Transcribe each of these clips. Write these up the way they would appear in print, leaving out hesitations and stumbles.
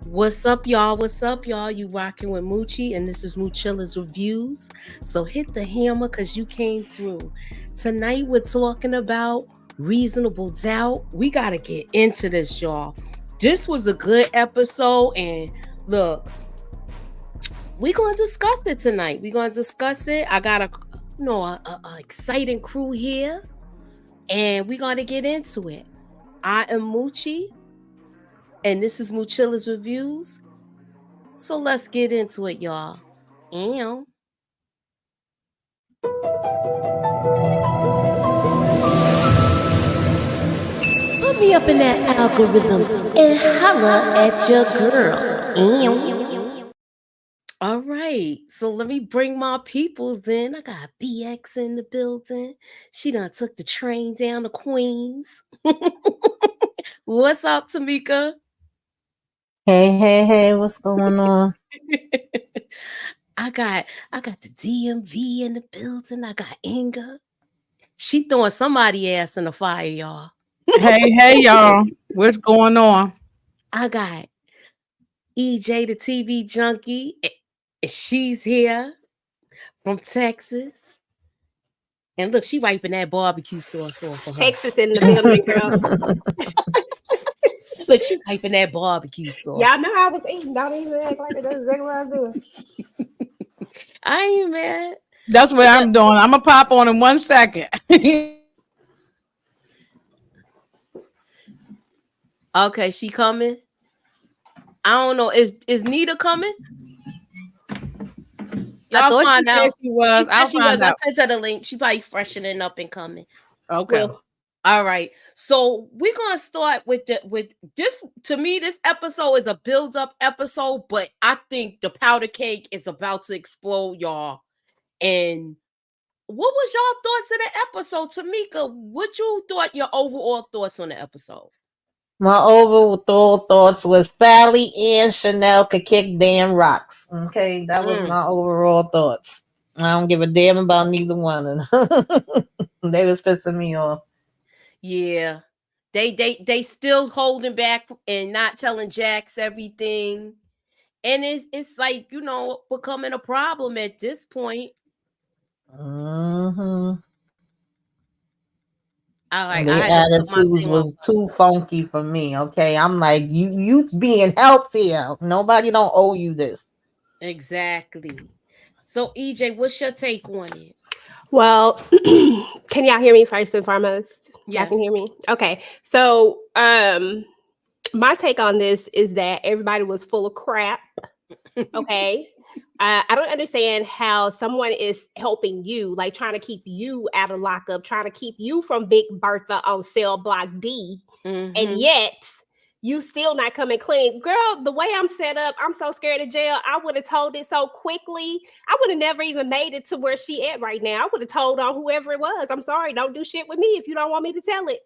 What's up, y'all? What's up, y'all? You rocking with Moochie, and this is Moochilla's Reviews. So hit the hammer because you came through. Tonight, we're talking about reasonable doubt. We got to get into this, y'all. This was a good episode, and look, we're going to discuss it tonight. We're going to discuss it. I got a exciting crew here, and we're going to get into it. I am Moochie, and this is Moochilla's Reviews. So let's get into it, y'all. And put me up in that algorithm and holla at your girl. all right, so let me bring my peoples in. I got BX in the building. She done took the train down to Queens. What's up, Tamika? Hey, what's going on? I got the DMV in the building. I got Inga. She throwing somebody ass in the fire, y'all. Hey, y'all. What's going on? I got EJ, the TV junkie. She's here from Texas. And look, she wiping that barbecue sauce off of her. Texas in the building, girl. Look, she wiping that barbecue sauce. Y'all know I was eating. Don't even act like that's exactly what I was doing. I ain't mad. That's what I'm doing. I'm going to pop on in 1 second. Okay, she coming. I don't know. Is Nita coming? I thought find she said out. she was. She said she was. Out. I sent her the link. She probably freshening up and coming. Okay. Well, all right. So we're gonna start with this. To me, this episode is a build-up episode, but I think the powder cake is about to explode, y'all. And what was y'all thoughts of the episode, Tamika? What you thought your overall thoughts on the episode? My overall thoughts was Sally and Chanel could kick damn rocks. Okay, that was my overall thoughts. I don't give a damn about neither one of them. They was pissing me off. Yeah. They still holding back and not telling Jax everything. And it's like, becoming a problem at this point. Mm-hmm. All right, Their attitudes was too funky for me. Okay, I'm like, you being healthier. Nobody don't owe you this. Exactly. So EJ, what's your take on it? Well, can y'all hear me first and foremost? Yes. Y'all can hear me? Okay. So my take on this is that everybody was full of crap. Okay. I don't understand how someone is helping you, like trying to keep you out of lockup, trying to keep you from Big Bertha on cell block D, and yet you still not coming clean. Girl, the way I'm set up, I'm so scared of jail. I would have told it so quickly. I would have never even made it to where she at right now. I would have told on whoever it was. I'm sorry, don't do shit with me if you don't want me to tell it.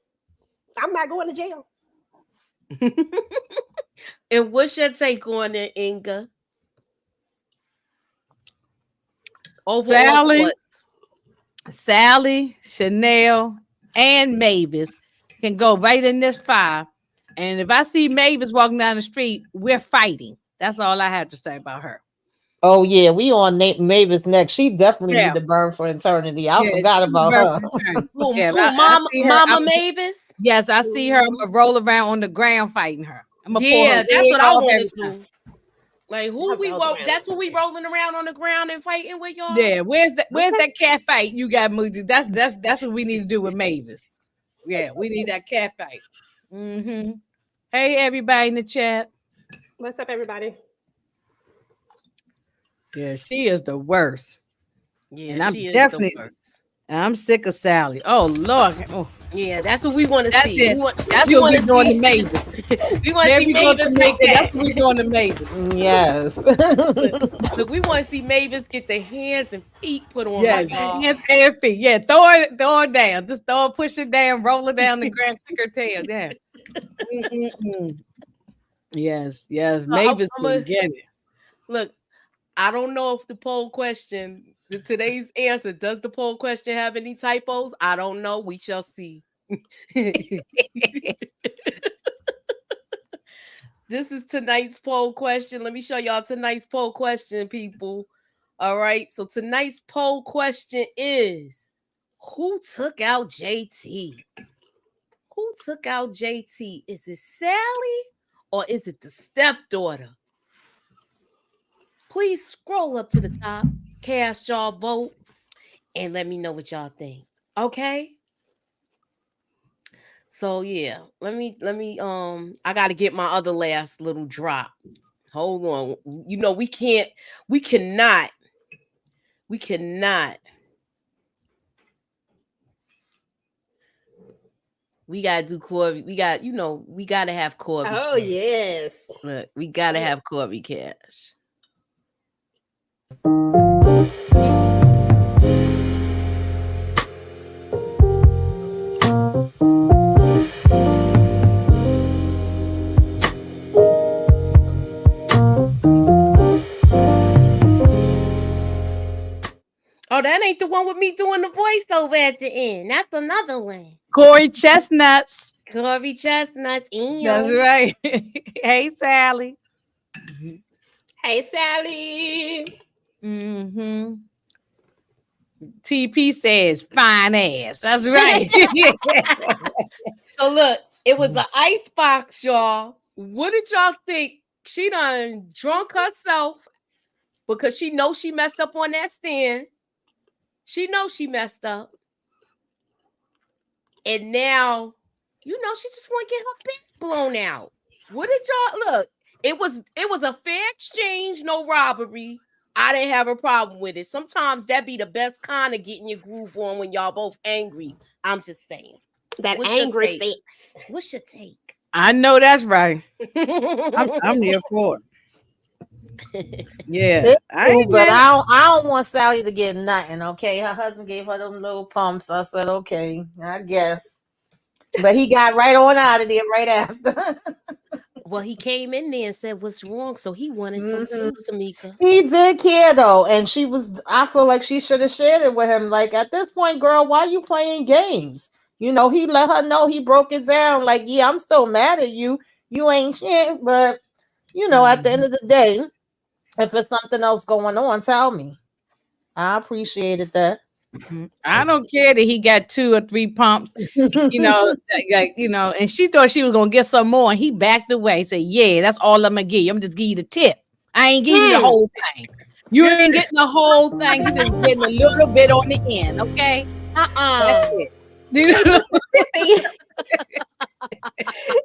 I'm not going to jail. And what's your take on it, Inga? Sally, Chanel, and Mavis can go right in this fire. And if I see Mavis walking down the street, we're fighting. That's all I have to say about her. Oh yeah, we on Mavis next. She definitely need to burn for eternity. I forgot about her. Mama Mavis. Yes, I see her. I'm gonna roll around on the ground fighting her. I'm gonna pull her. That's what I want to do. Like that's who we rolling around on the ground and fighting with, y'all. Yeah, where's that cat fight you got, Moochie? That's what we need to do with Mavis. Yeah, we need that cat fight. Mm-hmm. Hey, everybody in the chat. What's up, everybody? Yeah, she is the worst. Yeah, and I'm definitely the worst. I'm sick of Sally. Oh Lord. Oh. Yeah, that's what we want to see. That's what we're doing to Mavis. We want to see Mavis make that. That's what we're doing to Mavis. Yes. Look, we want to see Mavis get the hands and feet put on. Yes, hands and feet. Yeah, throw it down. Just push it down, roll it down the ground, kick her tail. Yeah. Yes. Mavis can get it. Look, I don't know if the poll question, today's answer, does the poll question have any typos? I don't know. We shall see. This is tonight's poll question. Let me show y'all tonight's poll question, people. All right. So tonight's poll question is, who took out JT? Who took out JT? Is it Sally or is it the stepdaughter? Please scroll up to the top, cast y'all vote, and let me know what y'all think. Okay? So yeah, let me I gotta get my other last little drop. Hold on. You know, we cannot we gotta do Corby. We gotta have Corby. Oh, Cash. yes. Look, we gotta have Corby Cash. Oh, that ain't the one with me doing the voiceover at the end. That's another one. Corey Chestnuts. Corby Chestnuts. That's right. Hey, Sally. Hey, Sally. Mm-hmm. TP says fine ass. That's right. So look, it was the ice box, y'all. What did y'all think? She done drunk herself because she knows she messed up on that stand. She knows she messed up. And now, she just want to get her back blown out. What did y'all look? It was a fair exchange, no robbery. I didn't have a problem with it. Sometimes that be the best kind of getting your groove on when y'all both angry. I'm just saying. That What's your angry take? sex. What's your take? I know that's right. I'm here for it. Yeah. But I don't want Sally to get nothing. Okay, her husband gave her them little pumps. I said, okay, I guess. But he got right on out of there right after. Well, he came in there and said, "What's wrong?" So he wanted some too, Tamika. He did care though, and I feel like she should have shared it with him. Like at this point, girl, why you playing games? He let her know, he broke it down. Like, yeah, I'm still mad at you. You ain't shit, but at the end of the day, if it's something else going on, tell me. I appreciated that. I don't care that he got 2 or 3 pumps, and she thought she was gonna get some more, and he backed away. Said, "Yeah, that's all I'm gonna give you. I'm just give you the tip. I ain't give you the whole thing. You ain't getting the whole thing. You just getting a little bit on the end, okay? That's it."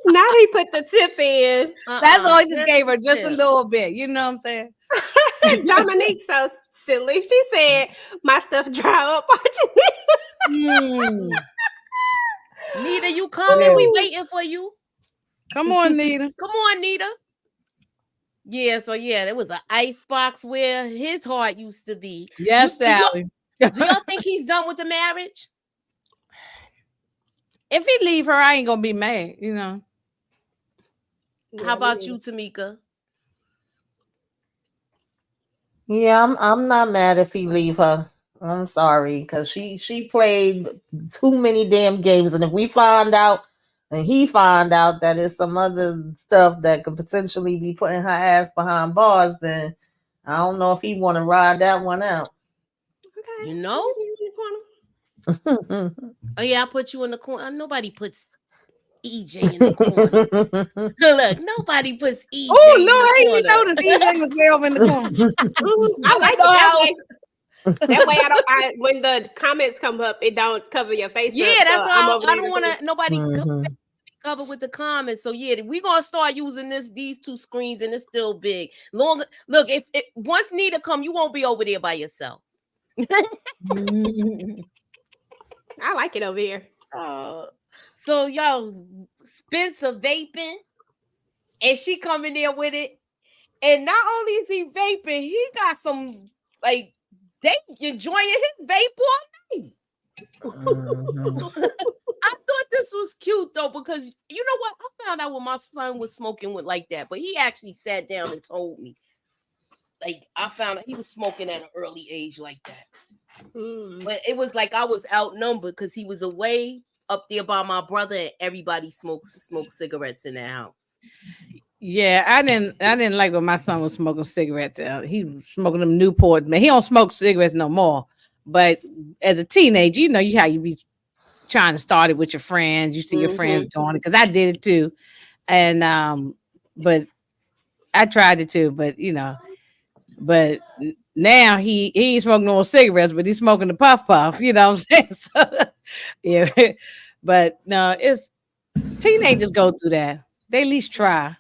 Now he put the tip in. That's all he just gave her, just a little bit. You know what I'm saying? Dominique so silly. She said, "My stuff dry up." Nita, you coming? We waiting for you. Come on, Nita. Come on, Nita. Yeah, so there was an ice box where his heart used to be. Yes, Sally. Do y'all think he's done with the marriage? If he leave her, I ain't gonna be mad, How about you, Tamika? Yeah, I'm not mad if he leave her. I'm sorry, because she played too many damn games, and if we find out and he find out that it's some other stuff that could potentially be putting her ass behind bars, then I don't know if he want to ride that one out. Okay. Oh yeah, I put you in the corner. Nobody puts EJ in the corner. Look, nobody puts EJ. Oh Lord, I ain't noticed EJ was way over in the corner. I like it that way. When the comments come up, it don't cover your face. Yeah, that's why I don't want to nobody covered with the comments. So yeah, we gonna start using these 2 screens, and it's still big. Look, if once Nita come, you won't be over there by yourself. I like it over here. So y'all, Spencer vaping, and she coming there with it. And not only is he vaping, he got some they enjoying his vape all night. I thought this was cute though, because you know what? I found out when my son was smoking with like that, but he actually sat down and told me. Like I found out he was smoking at an early age like that. But it was like I was outnumbered because he was away up there by my brother, and everybody smokes cigarettes in the house. Yeah, I didn't like when my son was smoking cigarettes. He was smoking them Newport. Man, he don't smoke cigarettes no more. But as a teenager, you know how you be trying to start it with your friends. You see your friends doing it because I did it too. And but I tried it too. But but now he ain't smoking no cigarettes, but he's smoking the puff puff. You know what I'm saying? So, yeah, but no, it's teenagers go through that. They at least try.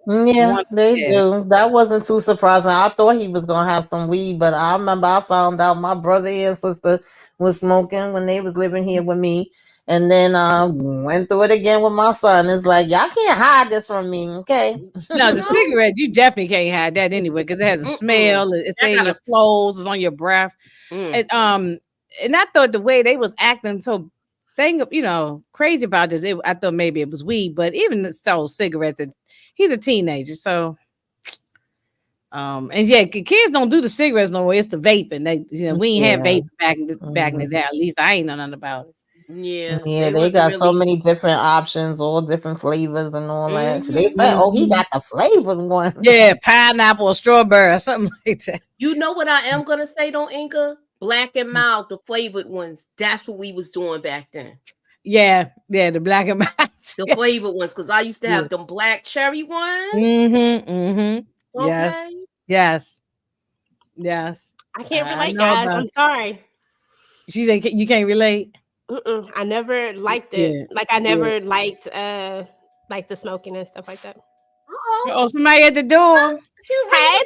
Yeah, Once, they yeah. do. That wasn't too surprising. I thought he was gonna have some weed, but I remember I found out my brother and sister was smoking when they was living here with me, and then I went through it again with my son. It's like y'all can't hide this from me, okay? No, the cigarette, you definitely can't hide that anyway because it has a smell. It's That in gotta- your clothes, it's on your breath. And I thought the way they was acting so crazy about this, I thought maybe it was weed, but even so, cigarettes. He's a teenager, so and yeah, kids don't do the cigarettes no more. It's the vaping. We ain't had vape back in the day. At least I ain't know nothing about it. Yeah, Yeah, they got so many different options, all different flavors and all that. They said, "Oh, he got the flavor going." Yeah, pineapple or strawberry or something like that. You know what I am gonna say though, Inga? Black and mild, the flavored ones. That's what we was doing back then. Yeah, the black and white. The flavored ones, because I used to have them black cherry ones. Okay. Yes. I can't relate, guys. I'm sorry. She said you can't relate. I never liked it. Yeah. Like I never liked the smoking and stuff like that. Oh, somebody at the door. Hey,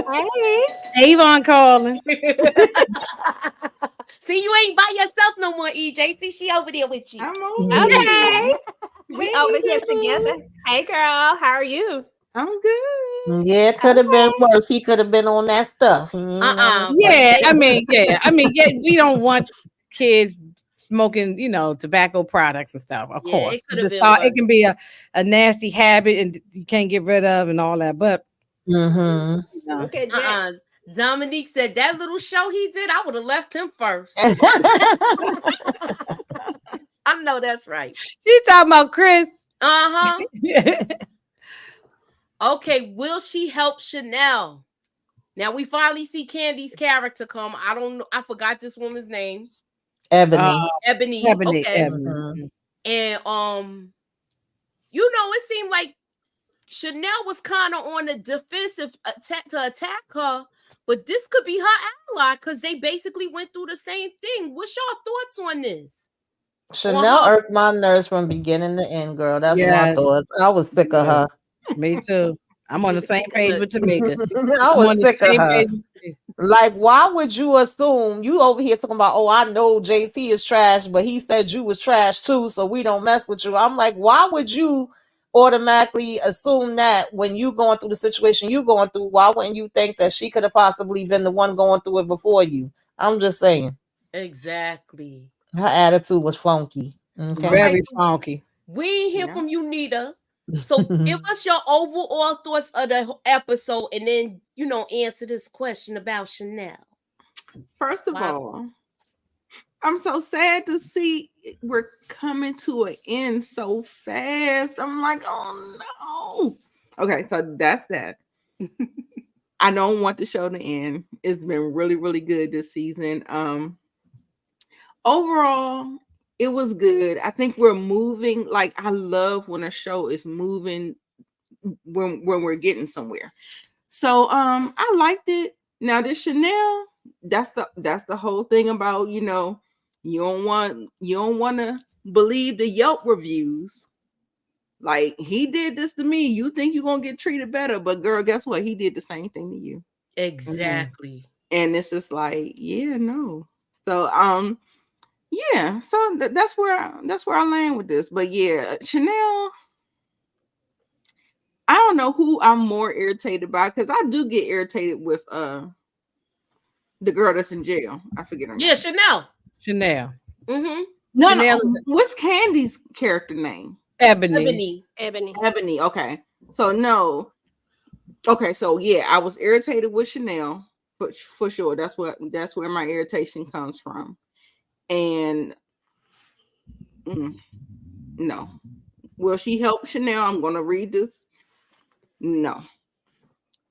Hey. Avon calling. See, you ain't by yourself no more, EJ. See, she over there with you. I'm okay. We over here together. Hey, girl, how are you? I'm good. Yeah, it could have been worse. He could have been on that stuff. Yeah, I mean, we don't want kids smoking, tobacco products and stuff. Of course, it can be a nasty habit, and you can't get rid of, and all that. But Okay, Dominique said that little show he did, I would have left him first. I know that's right. She talking about Chris. Okay, will she help Chanel? Now we finally see Candy's character come. I don't know. I forgot this woman's name. Ebony. Ebony. Okay. And it seemed like Chanel was kind of on the defensive to attack her, but this could be her ally because they basically went through the same thing. What's your thoughts on this? Chanel irked my nerves from beginning to end, girl. That's my thoughts. I was sick of her. Me too. I'm on the same page with Tamika. I was sick of her. Like, why would you assume you over here talking about, oh, I know JT is trash, but he said you was trash too, so we don't mess with you. I'm like, why would you automatically assume that when you going through the situation you going through? Why wouldn't you think that she could have possibly been the one going through it before you? I'm just saying. Exactly. Her attitude was funky. Okay. Very funky. We ain't hear from you, Nita. So give us your overall thoughts of the episode and then, answer this question about Chanel. First of all, I'm so sad to see we're coming to an end so fast. I'm like, oh no. Okay, so that's that. I don't want the show to end. It's been really, really good this season. Overall, it was good. I think we're moving. Like, I love when a show is moving when we're getting somewhere. So I liked it. Now this Chanel, that's the whole thing about, you don't want to believe the Yelp reviews. Like, he did this to me. You think you're gonna get treated better, but girl, guess what? He did the same thing to you. Exactly. And it's just like, yeah, no. So yeah, so that's where I land with this. But yeah, Chanel, I don't know who I'm more irritated by, because I do get irritated with the girl that's in jail. I forget her name. Yeah, Chanel. No, Chanel what's Candy's character name? Ebony. Okay. So no. Okay, so yeah, I was irritated with Chanel, but for sure. That's where my irritation comes from. And No. Will she help Chanel? I'm gonna read this. No.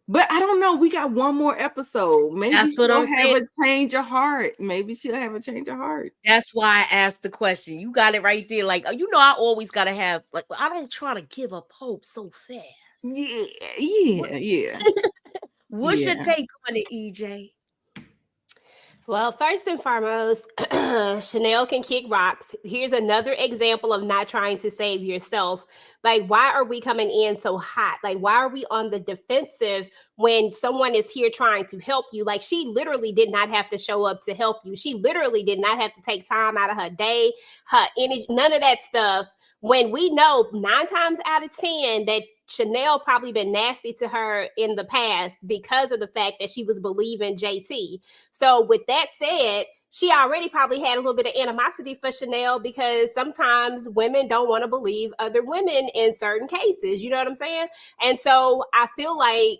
But I don't know. We got one more episode. Maybe That's what she'll I'm have saying. a change of heart. Maybe she'll have a change of heart. That's why I asked the question. You got it right there. Like, you know, I always gotta have, like, I don't try to give up hope so fast. Yeah. What's your Yeah. take on it, EJ? Well, first and foremost, Chanel can kick rocks. Here's another example of not trying to save yourself. Like, why are we coming in so hot? Like, why are we on the defensive when someone is here trying to help you? Like, she literally did not have to show up to help you. She literally did not have to take time out of her day, her energy, none of that stuff. When we know 9 times out of 10 that Chanel probably been nasty to her in the past because of the fact that she was believing JT. So with that said, she already probably had a little bit of animosity for Chanel because sometimes women don't want to believe other women in certain cases. You know what I'm saying? And so I feel like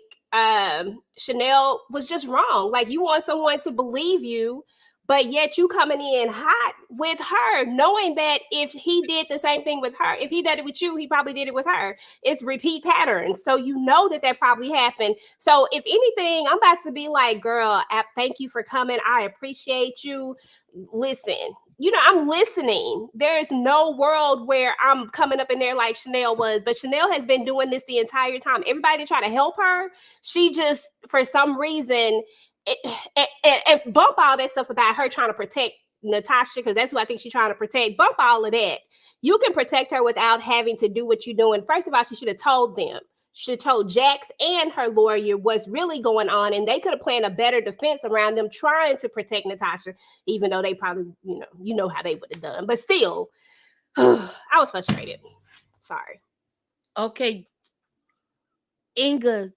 Chanel was just wrong. Like, you want someone to believe you, but yet you coming in hot with her, knowing that if he did the same thing with her, if he did it with you, he probably did it with her. It's repeat patterns. So you know that probably happened. So if anything, I'm about to be like, girl, thank you for coming. I appreciate you. Listen, you know, I'm listening. There's no world where I'm coming up in there like Chanel was, but Chanel has been doing this the entire time. Everybody try to help her. She just, for some reason, and bump all that stuff about her trying to protect Natasha, because that's who I think she's trying to protect. Bump all of that. You can protect her without having to do what you're doing. First of all, she should have told them. She should have told Jax and her lawyer what's really going on, and they could have planned a better defense around them trying to protect Natasha, even though they probably, you know how they would have done. But still, I was frustrated. Sorry. Okay. Inga,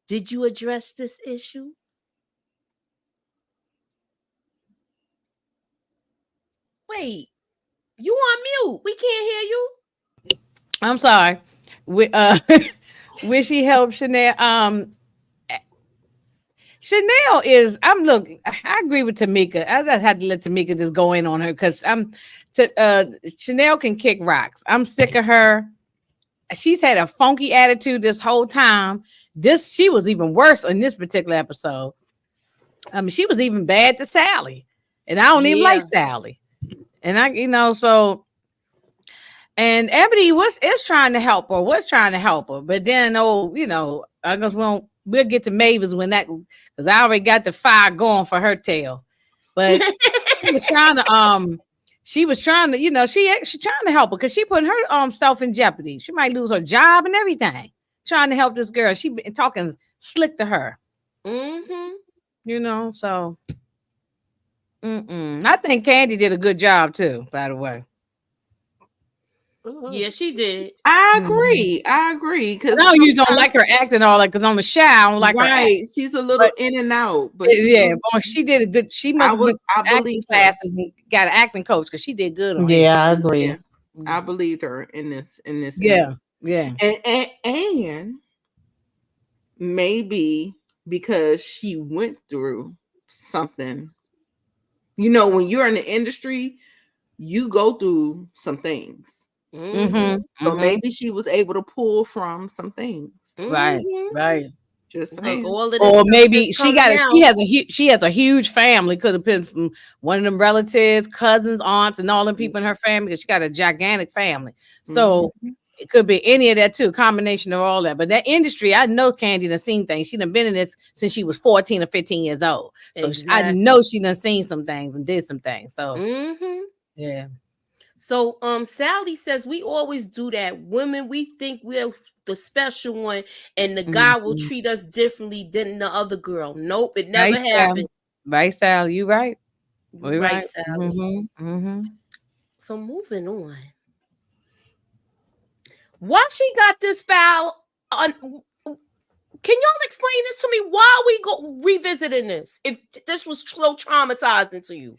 did you address this issue? Wait, you on mute. We can't hear you. I'm sorry. Will she help Chanel? Chanel is. I agree with Tamika. I just had to let Tamika just go in on her because Chanel can kick rocks. I'm sick of her. She's had a funky attitude this whole time. She was even worse in this particular episode. She was even bad to Sally, and I don't even like Sally. And and Ebony is trying to help her, but then I guess we'll get to Mavis when that, because I already got the fire going for her tail. But she was trying to she's trying to help her because she putting her self in jeopardy. She might lose her job and everything. Trying to help this girl. She been talking slick to her. Mm-hmm. So I think Candy did a good job too, by the way. Yeah, she did. I agree. Because I know you don't like her acting all that, because on the show, I don't like her. Right, she's a little in and out, but she did a good. She must have acting classes and got an acting coach because she did good on it. I agree. Yeah. I believed her in this. Yeah. And maybe because she went through something. When you're in the industry, you go through some things. So maybe she was able to pull from some things. Right. Just saying. Or maybe she has a huge family. Could have been from one of them relatives, cousins, aunts, and all them people in her family, because she got a gigantic family. So it could be any of that too, a combination of all that. But that industry, I know Candy done seen things. She done been in this since she was 14 or 15 years old. So I know she done seen some things and did some things. So yeah. So Sally says we always do that. Women, we think we're the special one, and the guy will treat us differently than the other girl. Nope, it never happened. Right, Sal, you right. Right, Sally. So moving on. Why she got this foul? Can y'all explain this to me? Why are we go revisiting this? If this was so traumatizing to you.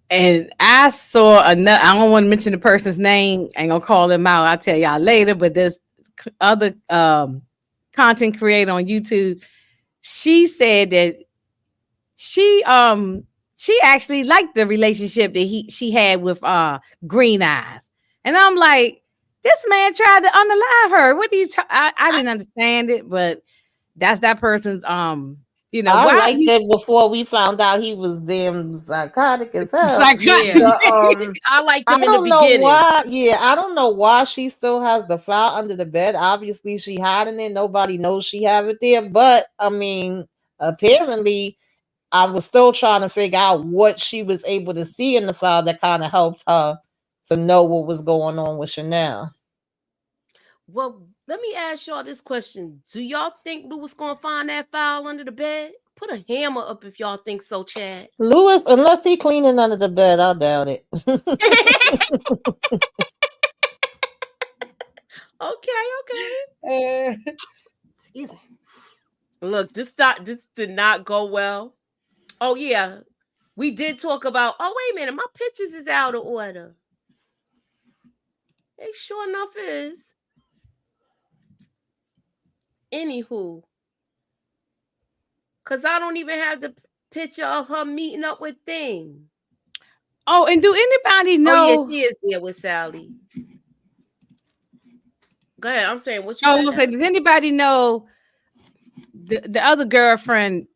And I saw another. I don't want to mention the person's name. I ain't gonna call him out. I'll tell y'all later. But this other content creator on YouTube, she said that she she actually liked the relationship that she had with Green Eyes. And I'm like, this man tried to unalive her. What do you I didn't understand it, but that's that person's you know, I why liked it before we found out he was damn psychotic as hell. psychotic. But, I liked I him in the don't know beginning. why. Yeah, I don't know why she still has the file under the bed. Obviously, she hiding it. Nobody knows she have it there. But I mean, apparently, I was still trying to figure out what she was able to see in the file that kind of helped her to know what was going on with Chanel. Well, let me ask y'all this question. Do y'all think Lewis gonna find that file under the bed? Put a hammer up if y'all think so, Chad. Lewis, unless he cleaning under the bed, I doubt it. Okay. Excuse me. Look, this did not go well. Oh yeah, we did talk about. Oh wait a minute, my pictures is out of order. It sure enough is. Anywho, cause I don't even have the picture of her meeting up with Thing. Oh, and do anybody know? Oh yeah, she is there with Sally. Go ahead. I'm saying what you. I was gonna say, does anybody know the other girlfriend,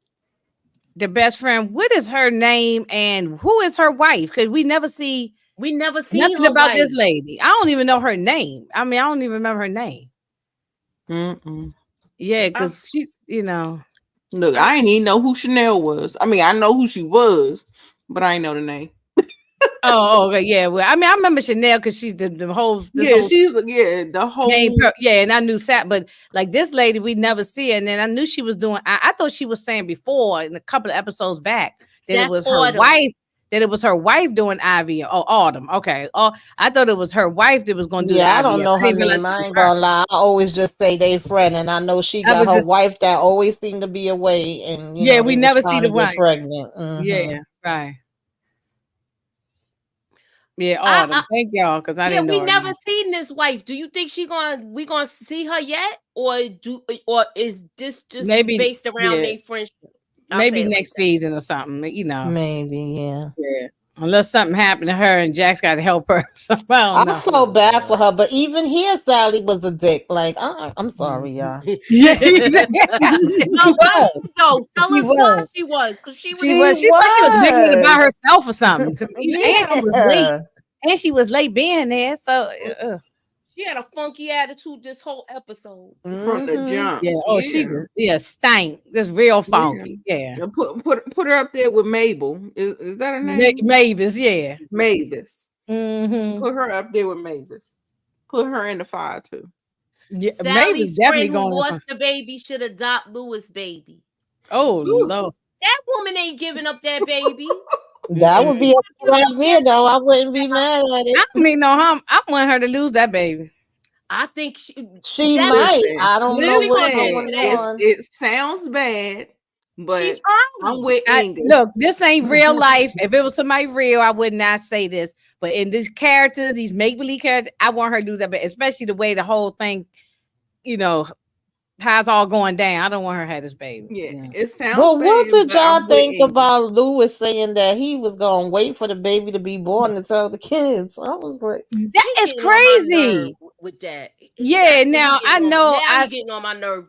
the best friend? What is her name and who is her wife? Because we never see nothing her about wife. this lady. I don't even know her name. I mean, I don't even remember her name. Yeah, because she, you know. Look, I ain't even know who Chanel was. I mean, I know who she was, but I ain't know the name. Oh, okay, yeah. Well, I mean, I remember Chanel because she's the whole. She's the whole. Yeah, and I knew Sat, but like this lady, we never see her. And then I knew she was doing. I thought she was saying before in a couple of episodes back that it was her wife. That it was her wife doing Ivy or Autumn. Okay. Oh, I thought it was her wife that was going to do. Yeah, I don't know her name. I ain't gonna lie. I always just say they friend, and I know she got her wife that always seemed to be away, and you know, we never see the wife pregnant. Yeah, right. Yeah, Autumn. Thank y'all, because I didn't know. We never seen this wife. Do you think we gonna see her yet, or is this just maybe based around their friendship? Maybe next season or something, you know. Maybe, yeah. Unless something happened to her and Jack's got to help her. So I felt bad for her, but even here, Sally was a dick. Like, I'm sorry, y'all. Yeah, no, tell us why she was, because she said she was making it by herself or something. And she was late. And she was late being there, so. She had a funky attitude this whole episode. From the jump. Yeah. Oh, she just stank. Just real funky. Yeah. Put her up there with Mabel. Is that her name? Mavis, yeah. Mavis. Mm-hmm. Put her up there with Mavis. Put her in the fire too. Yeah, Sally's friend who lost the baby should adopt Lewis' baby. Oh, Lord. That woman ain't giving up that baby. That would be a good idea, though. I wouldn't be mad at it. I mean, no harm. I want her to lose that baby. I think she might. I don't know what's going on. It sounds bad, but she's I'm with Inga. Look, this ain't real life. If it was somebody real, I would not say this. But in this character, these make-believe characters, I want her to do that. But especially the way the whole thing, you know, how it's all going down. I don't want her to have this baby. Yeah, it sounds. Well, what did y'all think about Lewis saying that he was gonna wait for the baby to be born to tell the kids? I was like, that is crazy. With that, yeah. Now I know I'm getting on my nerve.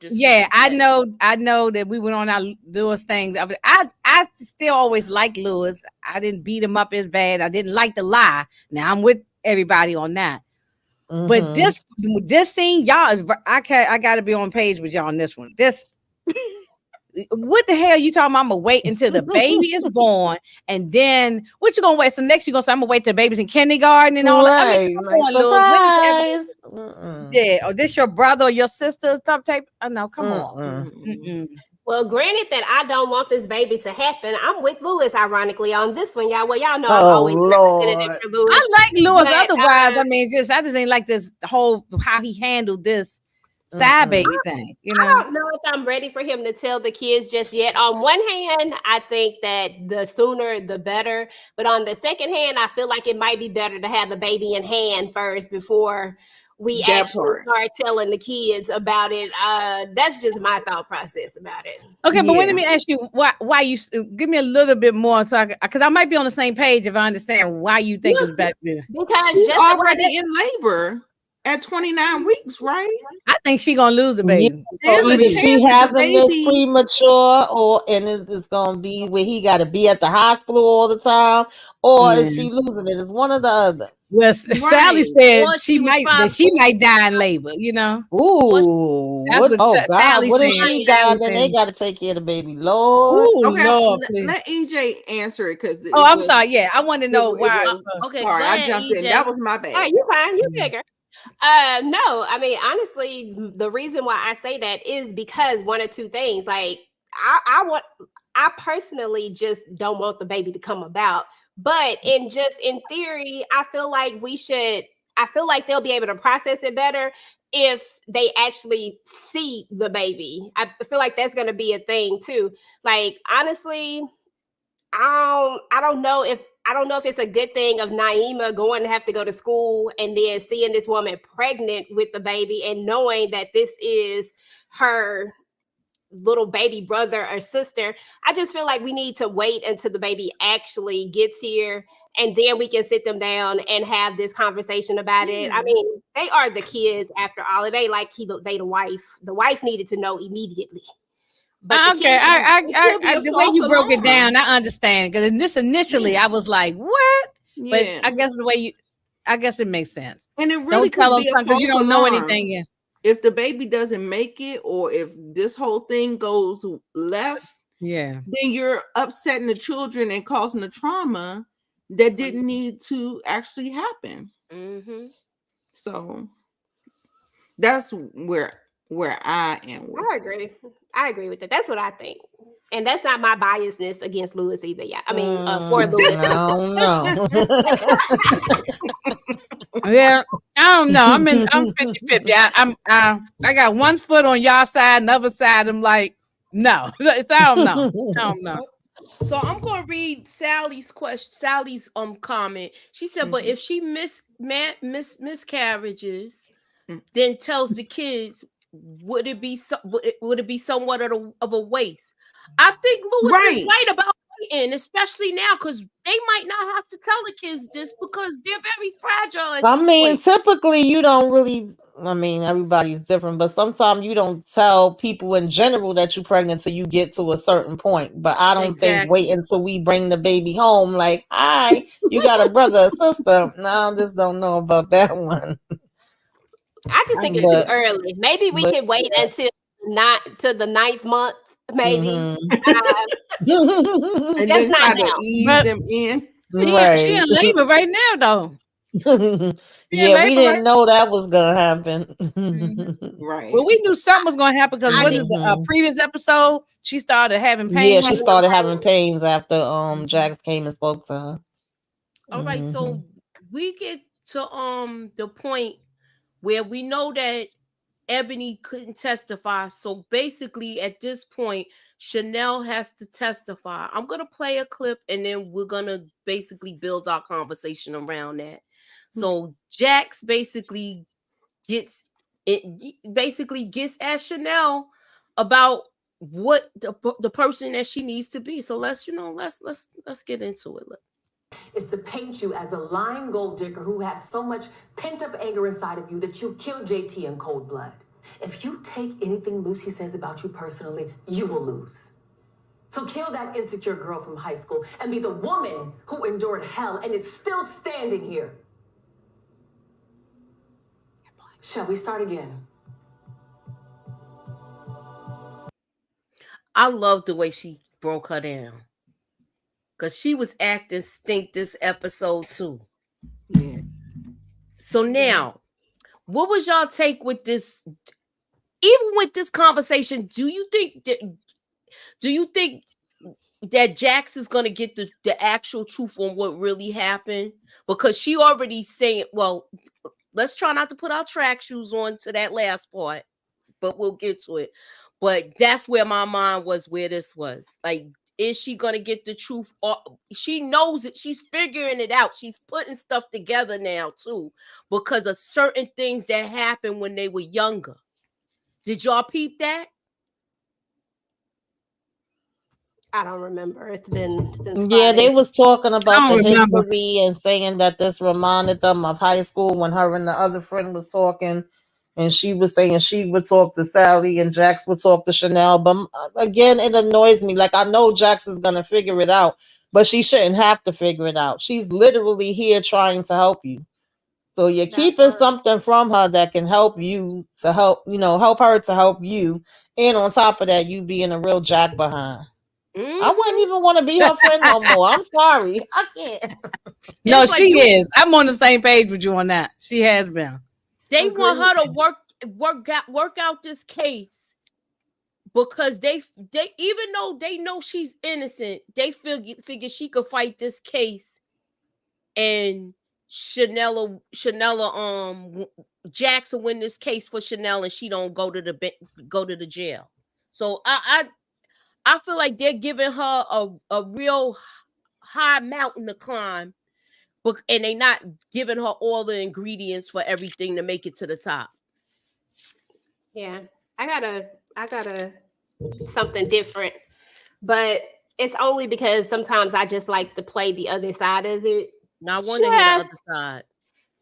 I know that we went on our Lewis things. I still always liked Lewis. I didn't beat him up as bad. I didn't like the lie. Now I'm with everybody on that. Mm-hmm. But this scene, y'all, I got to be on page with y'all on this one. What the hell you talking about? I'm gonna wait until the baby is born, and then what you gonna wait? So next you gonna say I'm gonna wait till the baby's in kindergarten and all that. I mean, yeah, or this your brother or your sister type? Oh no, come on. Mm-mm. Well, granted that I don't want this baby to happen, I'm with Lewis, ironically, on this one, y'all. Well, y'all know I'm always representative for Lewis. I like Lewis. Otherwise, I just ain't like this whole how he handled this. side Mm-mm. baby thing, you I know. don't know if I'm ready for him to tell the kids just yet. On one hand, I think that the sooner the better. But on the second hand, I feel like it might be better to have the baby in hand first before we That actually part. start telling the kids about it. That's just my thought process about it. Okay, but Yeah. let me ask you why you give me a little bit more so because I might be on the same page if I understand why you think it's Look, better. Because she's just well, already in labor at 29 weeks, right? I think she gonna lose the Yeah, baby. so There's a either chance she that the having this baby. premature, or and it's gonna be where he got to be at the hospital all the time, or is Yeah. she losing it? It's one or the other. Well, Sally Right. said Or she she was might probably she might die in labor. You know, Ooh, that's what? what Oh God, Sally what if saying. she Sally died? Then they saying, got to take care of the baby. Lord, "Ooh, Okay, Lord, please." let EJ answer it because Oh, it I'm was sorry. Yeah, I want to know it why. was okay, sorry, go I ahead, jumped in. That EJ. was my all bad. right, you fine, you Mm. bigger. No, I mean, honestly, the reason why I say that is because one or two things. Like, I personally just don't want the baby to come about. But in theory, I feel like I feel like they'll be able to process it better if they actually see the baby. I feel like that's going to be a thing too. Like, honestly, I don't know if it's a good thing of Naima going to have to go to school and then seeing this woman pregnant with the baby and knowing that this is her little baby brother or sister. I just feel like we need to wait until the baby actually gets here and then we can sit them down and have this conversation about it. I Yeah. mean, they are the kids after all. It ain't like they the wife. The wife needed to know immediately. But the Okay, kids, It could be a the way false you broke it alarm. down, I understand. Because initially, I was like, "What?" But Yeah, I guess I guess it makes sense. and it really Don't tell could them be a something because you false don't know alarm anything yet. if the baby doesn't make it, or if this whole thing goes left. Yeah. Then you're upsetting the children and causing the trauma that didn't need to actually happen. mm-hmm. So that's where I am with I it. agree. I agree with that. That's what I think. And that's not my biasness against Lewis either. Yeah. I mean, for Lewis. I don't know. Yeah, I don't know. I'm 50-50. I got one foot on y'all side, another side. I'm like, no. I don't know. I don't know. So I'm gonna read Sally's comment. She said, but Mhm. if she miscarriages, Mm. then tells the kids, would it be would it be somewhat of a waste? I think Lewis is Right. right about waiting, especially now, because they might not have to tell the kids this because they're very fragile at I this mean, point. typically you don't really. I mean, everybody's different, but sometimes you don't tell people in general that you're pregnant till you get to a certain point. But I don't think wait Exactly. until we bring the baby home. Like, hi, you got a brother, or sister. No, I just don't know about that one. I just think it's too But, early. Maybe we can wait yeah. until not to the ninth month, maybe. Mhm. And Just then not try to now. ease But them in. she Right. in labor right now, though. She in Yeah, we labor right. didn't know that was gonna happen. Mhm. Right. Well, we knew something was going to happen because I what did. is the Mhm. previous episode? She started having Yeah, pain. she started having pains after Jax came and spoke to her. All right, so Mhm. we get to the point where we know that Ebony couldn't testify. So basically, at this point, Chanel has to testify. I'm gonna play a clip, and then we're gonna basically build our conversation around that. So Jax basically gets gets at Chanel about what the person that she needs to be. So let's get into it. Is to paint you as a lying gold digger who has so much pent up anger inside of you that you killed JT in cold blood. If you take anything Lucy says about you personally, you will lose. So kill that insecure girl from high school and be the woman who endured hell and is still standing here. Shall we start again? I love the way she broke her down because she was acting stink this episode too. Yeah. So now, what was y'all take with this? Even with this conversation, do you think that Jax is gonna get the actual truth on what really happened? Because she already saying, well, let's try not to put our track shoes on to that last part. but we'll get to it. But that's where my mind was, where this was. Like, is she gonna get the truth? Or she knows it, she's figuring it out. She's putting stuff together now too, because of certain things that happened when they were younger. Did y'all peep that? I don't remember. It's been since Yeah, they Friday. was talking about the don't remember. history and saying that this reminded them of high school when her and the other friend was talking, and she was saying she would talk to Sally and Jax would talk to Chanel. But again, it annoys me. Like, I know Jax is gonna figure it out, but she shouldn't have to figure it out. She's literally here trying to help you. So you're That keeping part. something from her that can help you to help, help her to help you. And on top of that, you being a real jack behind. I wouldn't even want to be her friend no more. I'm sorry. I can't. No, It's like she you- is. I'm on the same page with you on that. She has been. They want her to work out this case, because they even though they know she's innocent, they figure she could fight this case, and Chanel Jackson win this case for Chanel, and she don't go to the jail. So I feel like they're giving her a real high mountain to climb, and they not giving her all the ingredients for everything to make it to the top. Yeah, I got a something different, but it's only because sometimes I just like to play the other side of it. Now I want to hear the other side.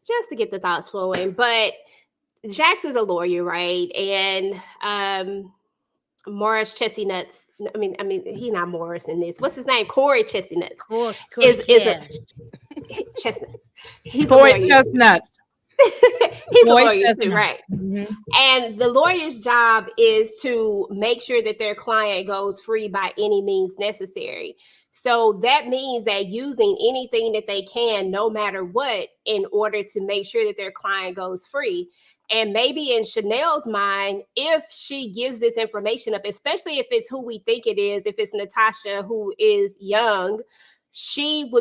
Just to get the thoughts flowing. But Jax is a lawyer, right? And Morris Chestnuts. I mean, he's not Morris in this. What's his name? Corey Chestnuts. Corey Is Cash. Chestnuts. He's a Boy lawyer. chestnuts. He's a Boy lawyer too, chestnut. right? Mhm. And the lawyer's job is to make sure that their client goes free by any means necessary. So that means that using anything that they can, no matter what, in order to make sure that their client goes free. And maybe in Chanel's mind, if she gives this information up, especially if it's who we think it is, if it's Natasha who is young, she's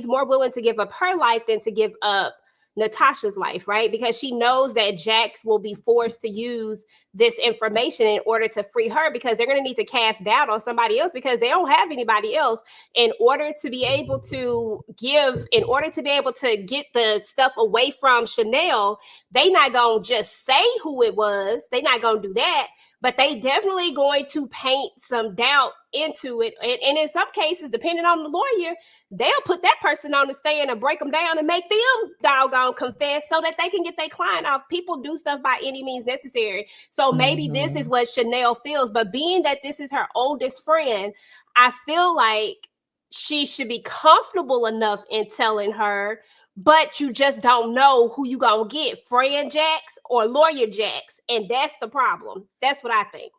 more willing to give up her life than to give up Natasha's life, right? Because she knows that Jax will be forced to use this information in order to free her, because they're going to need to cast doubt on somebody else because they don't have anybody else in order to be able to get the stuff away from Chanel. They not going to just say who it was. They not going to do that, but they definitely going to paint some doubt into it. And in some cases, depending on the lawyer, they'll put that person on the stand and break them down and make them doggone confess so that they can get their client off. People do stuff by any means necessary. So maybe this is what Chanel feels. But being that this is her oldest friend, I feel like she should be comfortable enough in telling her, but you just don't know who you gonna get, friend Jax or lawyer Jax. And that's the problem. That's what I think.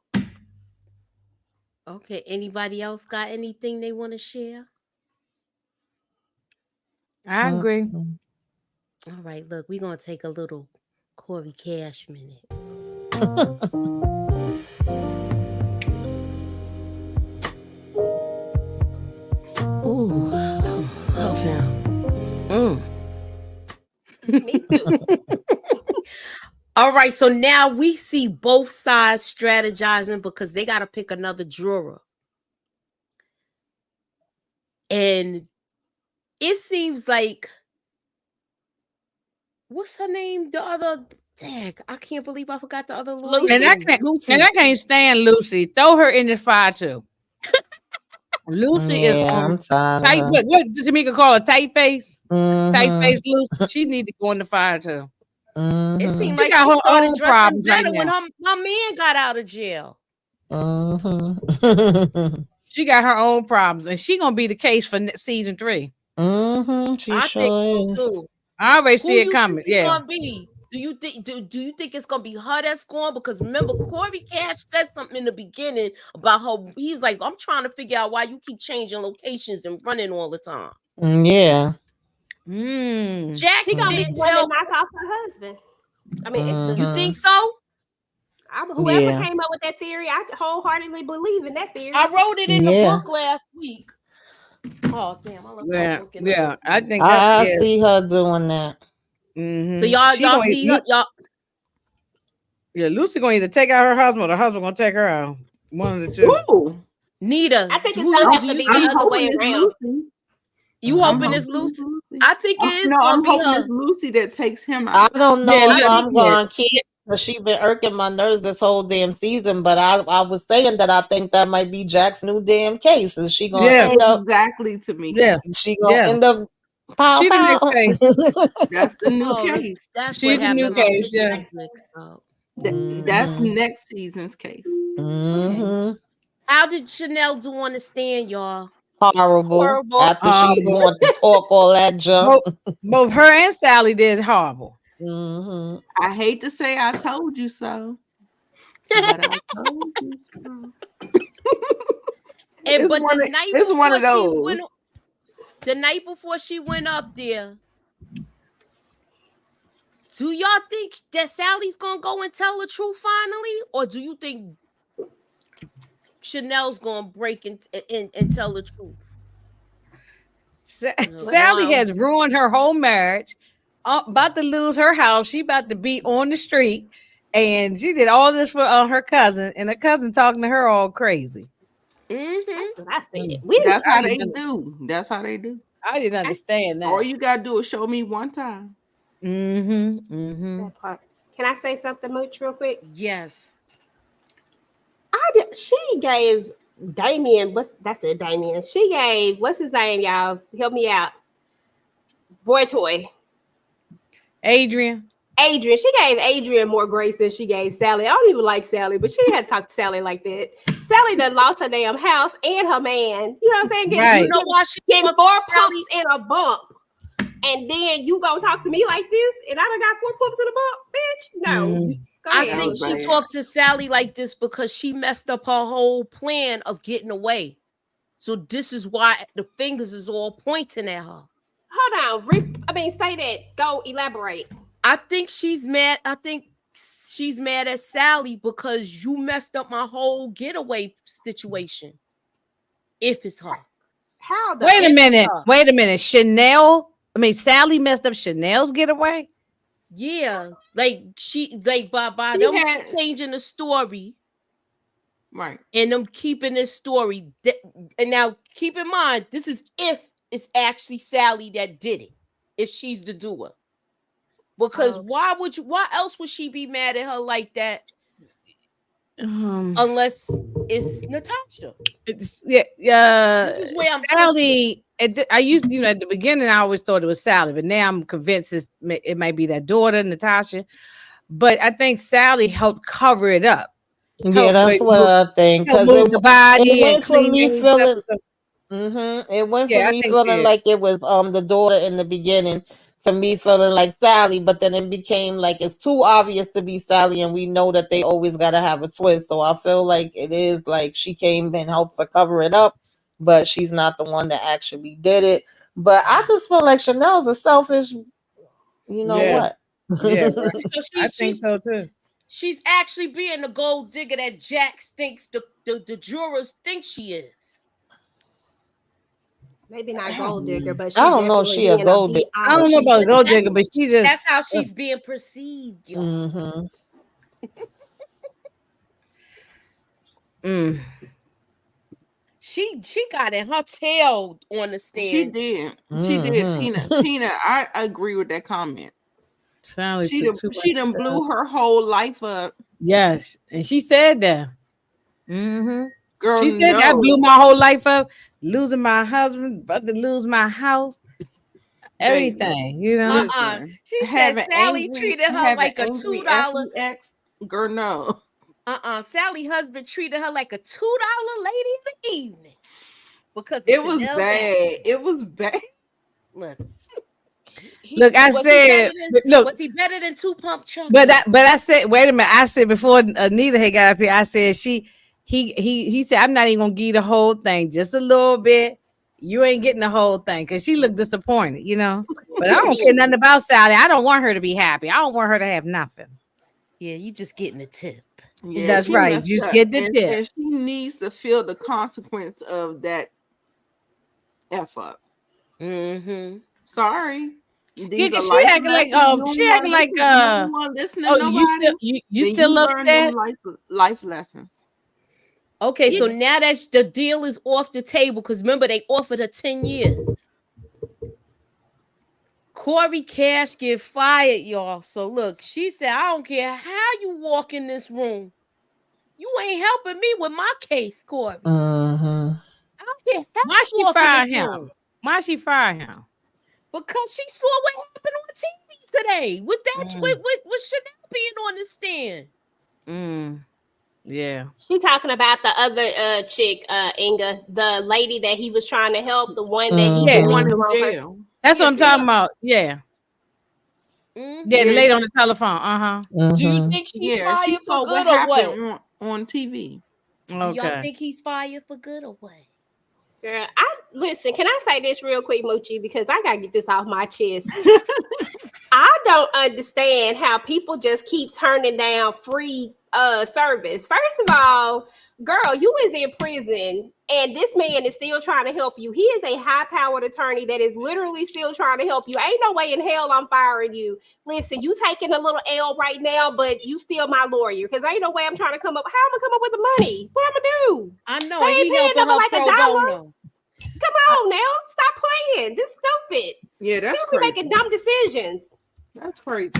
Okay, anybody else got anything they want to share? I agree. All right, look, we're going to take a little Corey Cash minute. Ooh, oh, fam. Me too. All right, so now we see both sides strategizing because they got to pick another juror. And it seems like, what's her name? The other, dang, I can't believe I forgot the other lawyer. And I can't stand Lucy. Throw her in the fire too. Lucy is on tight. What did Tamika call her? Tight face? Tight face Lucy. She need to go in the fire too. It seemed She like got she her started own dressing problems better right when now. her man got out of jail. She got her own problems, and she gonna be the case for season 3. She I sure think so is. too. I already Who see it you coming. think it's Yeah. gonna be? Do you think it's gonna be her that's going? Because remember, Corey Cash said something in the beginning about her. He's like, I'm trying to figure out why you keep changing locations and running all the time. Yeah. Jack She gonna be didn't the one to tell. knock off her husband. I mean, ex-husband. You think so? Whoever Yeah. came up with that theory, I wholeheartedly believe in that theory. I wrote it in the Yeah. book last week. Oh damn! I left my Yeah. book in the Yeah. book. I think I that's see her doing that. So y'all She gonna- see her, y'all. Yeah, Lucy gonna either take out her husband or the husband gonna take her out. One of the two. Ooh, Nita, I think it's who gonna have do to you be the think? other way it's around. Lucy. You I'm hoping it's hoping it's Lucy? Lucy. I think it is No, gonna I'm be hoping her. it's Lucy that takes him I out. don't know Yeah, if Lucy I'm did. going to keep because she been irking my nerves this whole damn season. But I was saying that I think that might be Jack's new damn case. Is she gonna Yeah, end up? Exactly, Tamika. yeah, She gonna yeah. end up? Pow She the next pow. case. That's the new Oh, case. that's She's what the new happened. My case, yeah. pictures is mixed up. That's Mhm. next season's case. Mhm. How did Chanel do on the stand, y'all? Horrible. Horrible. After she's Horrible. going to talk all that junk. Both her and Sally did horrible. Mhm. I hate to say I told you so, but I told you so. And It's but one the of- night it's before one of she those. went, the night before she went up there, do y'all think that Sally's gonna go and tell the truth finally, or do you think Chanel's gonna break and tell the truth? Sally Wow. has ruined her whole marriage. About to lose her house. She about to be on the street, and she did all this for her cousin, and her cousin talking to her all crazy. Mm-hmm. That's what I said. That's how I they didn't- do. That's how they do. I didn't understand that. All you gotta do is show me one time. That part. Can I say something, Mooch, real quick? Yes. She gave Damien, Damien. She gave, what's his name, y'all? Help me out. Boy toy. Adrian. She gave Adrian more grace than she gave Sally. I don't even like Sally, but she had to talk to Sally like that. Sally done lost her damn house and her man. You know what I'm saying? Right. You know why she Getting fucked 4 Sally? pumps in a bump. And then you gonna talk to me like this, and I done got 4 pumps in a bump, bitch. No. Go I ahead. think she bad. talked to Sally like this because she messed up her whole plan of getting away. So this is why the fingers is all pointing at her. Hold on. Say that. Go elaborate. I think she's mad. I think she's mad at Sally because you messed up my whole getaway situation. If it's her. How the Wait a It's minute. her. Wait a minute. Sally messed up Chanel's getaway. Yeah, like by She them had- changing the story Right. and them keeping this story. And now keep in mind, this is if it's actually Sally that did it, if she's the doer. Because why else would she be mad at her like that unless it's Natasha? Yeah. This is where I'm Sally. I used, at the beginning, I always thought it was Sally, but now I'm convinced it might be that daughter, Natasha. But I think Sally helped cover it up. Yeah, that's what I think. Because Because the body it went and from clean me it feeling. up. It went Yeah, from I me think feeling that- like it was the daughter in the beginning to me feeling like Sally, but then it became like it's too obvious to be Sally, and we know that they always gotta have a twist. So I feel like it is like she came and helped to cover it up, but she's not the one that actually did it. But I just feel like Chanel's a selfish, you know Yeah. what? Yeah, So I think so too. She's actually being the gold digger that Jack thinks the jurors think she is. Maybe not gold digger, but I don't know if she a gold digger. I don't know about gold digger, but she just That's how she's being perceived, y'all. Mm-hmm. She got in her tail on the stand. She did. Tina, I agree with that comment. Sally She took done, too she much done stuff. blew her whole life up. Yes, and she said that. Girl, She said that blew my whole life up. Losing my husband, about to lose my house, everything. Listen, She having said Sally angry- treated her having like a angry $2. ex, girl, no. Sally husband treated her like a $2 lady in the evening because It was Chanel's bad. act. It was bad. Look, Look, I was he said, better than- look, was he better than 2 Pump Chunk? but I said, wait a minute. I said before Anita had got up here, I said he said, I'm not even gonna give you the whole thing, just a little bit. You ain't getting the whole thing because she looked disappointed, But I don't care nothing about Sally. I don't want her to be happy. I don't want her to have nothing. Yeah, you just getting a tip. Yeah, That's she right. messed You just up, get the and- tip. And she needs to feel the consequence of that F up. Mm-hmm. Sorry. These are She life acting like lessons. she acting like You don't want to listen to oh, nobody. you Then still learn them upset? life lessons. Okay, so Yeah. now that the deal is off the table, because remember they offered her 10 years. Corey Cash get fired, y'all. So look, she said, I don't care how you walk in this room. You ain't helping me with my case, Corey. Mm-hmm. I don't care how Why you she walk in fire this him? room. Why she fire him? Because she saw what happened on TV today with that Mm. with Chanel being on the stand. Yeah. She talking about the other chick, Inga, the lady that he was trying to help, the one that he Yeah. The one the in wrong person. jail. That's what I'm Yes, talking about. Yeah. Mhm. Yeah, the Yeah, lady on the telephone. Uh-huh. Do you Mm-hmm. think she's Yeah, fired she for saw good what or what? happened on TV. Do y'all Okay. think he's fired for good or what? Girl, listen, can I say this real quick, Moochie? Because I gotta get this off my chest. I don't understand how people just keep turning down free service. First of all, girl, you is in prison and this man is still trying to help you. He is a high-powered attorney that is literally still trying to help you. Ain't no way in hell I'm firing you. Listen, you taking a little L right now, but you still my lawyer. Because ain't no way I'm trying to come up. How am I come up with the money? What I'm gonna do? I know, They and ain't he paying helping nothing her like pro $1. bono. Come on now. Stop playing. This is stupid. Yeah, that's People be crazy. making dumb decisions. That's crazy.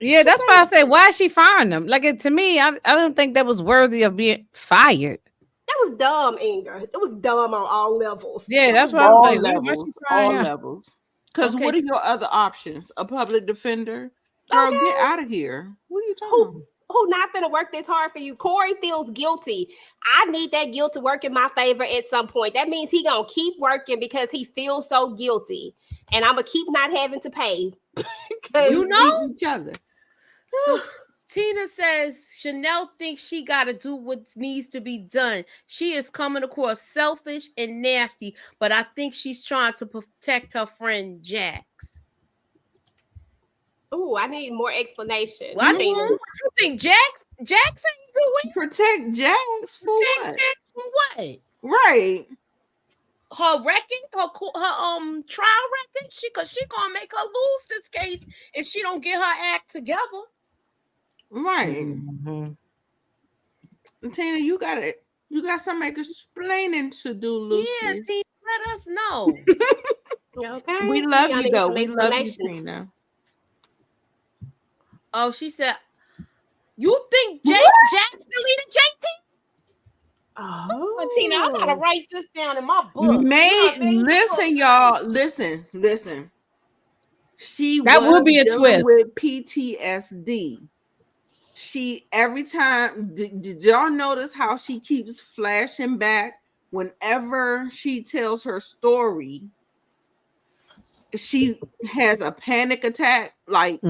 Yeah, that's why I said, why is she firing them? Like to me, I don't think that was worthy of being fired. That was dumb, Inga. It was dumb on all levels. Yeah, It that's was why I was All like, why levels. she All firing him? levels. Because Okay, what are your other options? A public defender? Girl, get Okay. out of here. What are you talking about? Who not finna work this hard for you? Corey feels guilty. I need that guilt to work in my favor at some point. That means he gonna keep working because he feels so guilty, and I'm gonna keep not having to pay. you know. Each other. So Tina says Chanel thinks she got to do what needs to be done. She is coming across selfish and nasty, but I think she's trying to protect her friend Jax. Ooh, I need more explanation. What, Tina. what you think, Jax? Jax ain't doing? Protect Jax for Protect what? Jax from what? Right. Her record, her trial record. She gonna make her lose this case if she don't get her act together. Right. Mhm. Tina, you got some explaining to do, Lucy. Yeah, Tina, let us know. Okay. We love Y'all you need though. some We love you, explanations. Tina. Oh, she said, you think Jax deleted JT? Oh, Tina, I gotta write this down in my book. Listen, y'all. Listen. She That would be a dealing twist. with PTSD. She every time did y'all notice how she keeps flashing back whenever she tells her story? She has a panic attack. Like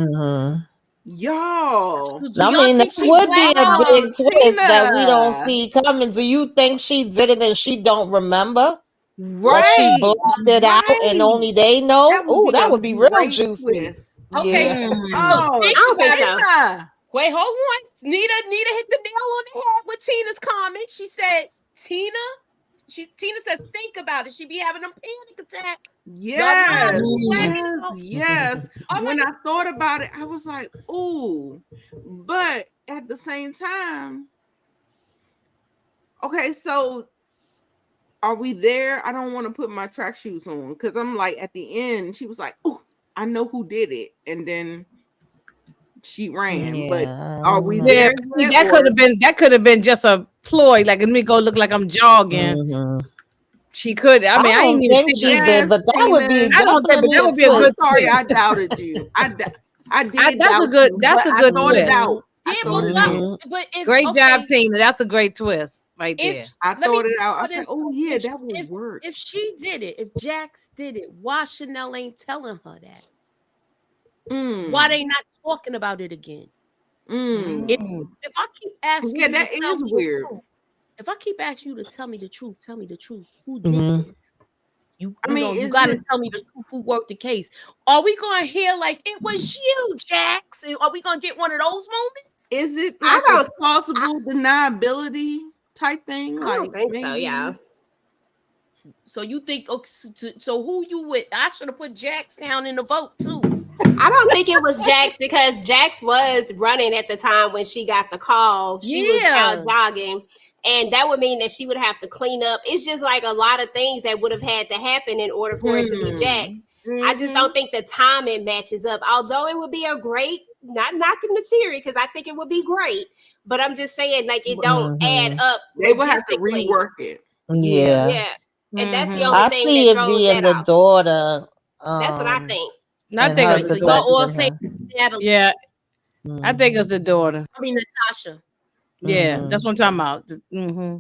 y'all. Do I y'all mean, that think she would be a blacked big out? twist that we don't Tina. see coming. Do you think she did it and she don't remember? Like she Right. blocked it out and only they know? Oh, that would be real great juicy. twist. Okay, Yeah. so Mm. Oh, think I don't think about it. so. Wait, hold on. Nita hit the nail on the head with Tina's comment. She said, Tina says, think about it. She be having them panic attacks. yes, Y'all yes. All When right. I thought about it, I was like, "Ooh," but at the same time, okay. So, are we there? I don't want to put my track shoes on because I'm like, at the end, she was like, "Oh, I know who did it," and then she ran. But are we Yeah, there? but see, yet, or- that could have been just a ploy. Like, let me go look like I'm jogging. Mhm. She could. I mean, I don't ain't even think think she of did, but that would be Tina. I don't think, but definitely that would be a twist. good Sorry, twist. I doubted you. I did. That's a doubt good. you, That's a but good I thought it twist. out. I Yeah, thought it Mhm. out. but if Great job, okay, Tina. That's a great twist right there. if I let thought me it out. I put said, this, "Oh yeah, if, that would if, work." if she did it, if Jax did it, why Chanel ain't telling her that? Why they not talking about it again? If I keep asking Yeah, you that to tell is me weird. the truth, if I keep asking you to tell me the truth, who did Mhm. this? You I mean, you is gotta it tell me the truth, who worked the case. Are we gonna hear like it was you, Jax? Are we gonna get one of those moments? is it I like a don't- plausible deniability type thing? I Like don't think so, maybe- yeah. So you think? Okay, so who you with? I should have put Jax down in the vote too. I don't think it was Jax because Jax was running at the time when she got the call. She was out jogging, and that would mean that she would have to clean up. It's just like a lot of things that would have had to happen in order for it to be Jax. I just don't think the timing matches up. Although it would be a great, not knocking the theory, because I think it would be great, but I'm just saying like it don't add up. They would have to rework it. Yeah. And that's the only I thing see that it throws being that the off. daughter. That's what I think. I think it's the So daughter. all say Natalie. Yeah, I think it's the daughter. I mean Natasha. Yeah, that's what I'm talking about. Mm-hmm.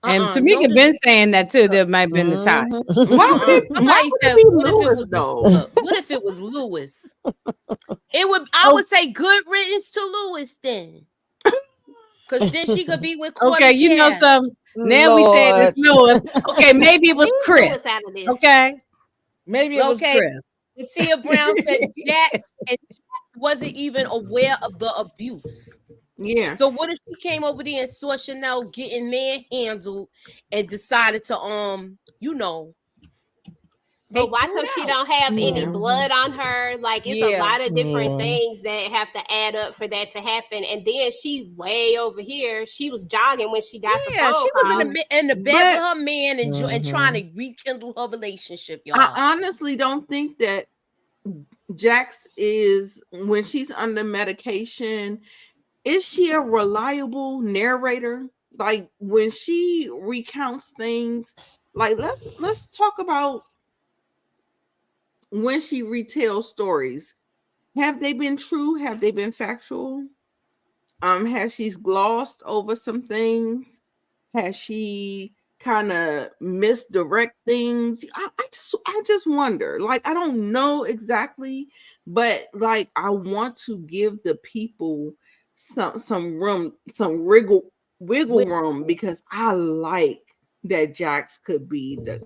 And Uh-uh, Tamika notice- been saying that too. There might have been Natasha. Why would it, why Somebody would said, it be what if it Lewis was though? What if it was Lewis? It would. I would say good riddance to Lewis then, because then she could be with. Okay, you know Cass. something. Now we said it's Lewis. Okay, maybe it was Leave Chris. Lewis out of this. Okay, maybe it was Okay. Chris. But Tia Brown said Jack and Jack wasn't even aware of the abuse. Yeah. So what if she came over there and saw Chanel getting manhandled and decided to But why come she don't have any Yeah. blood on her? Like it's a lot of different things that have to add up for that to happen. And then she way over here. She was jogging when she got the phone she was call. in the bed with her man and trying to rekindle her relationship, y'all. I honestly don't think that Jax is, when she's under medication, is she a reliable narrator? Like when she recounts things, like let's talk about when she retells stories. Have they been true? Have they been factual? Has she glossed over some things? Has she kind of misdirect things? I just wonder. Like I don't know exactly, but like I want to give the people some room, some wiggle room, because I like that Jax could be the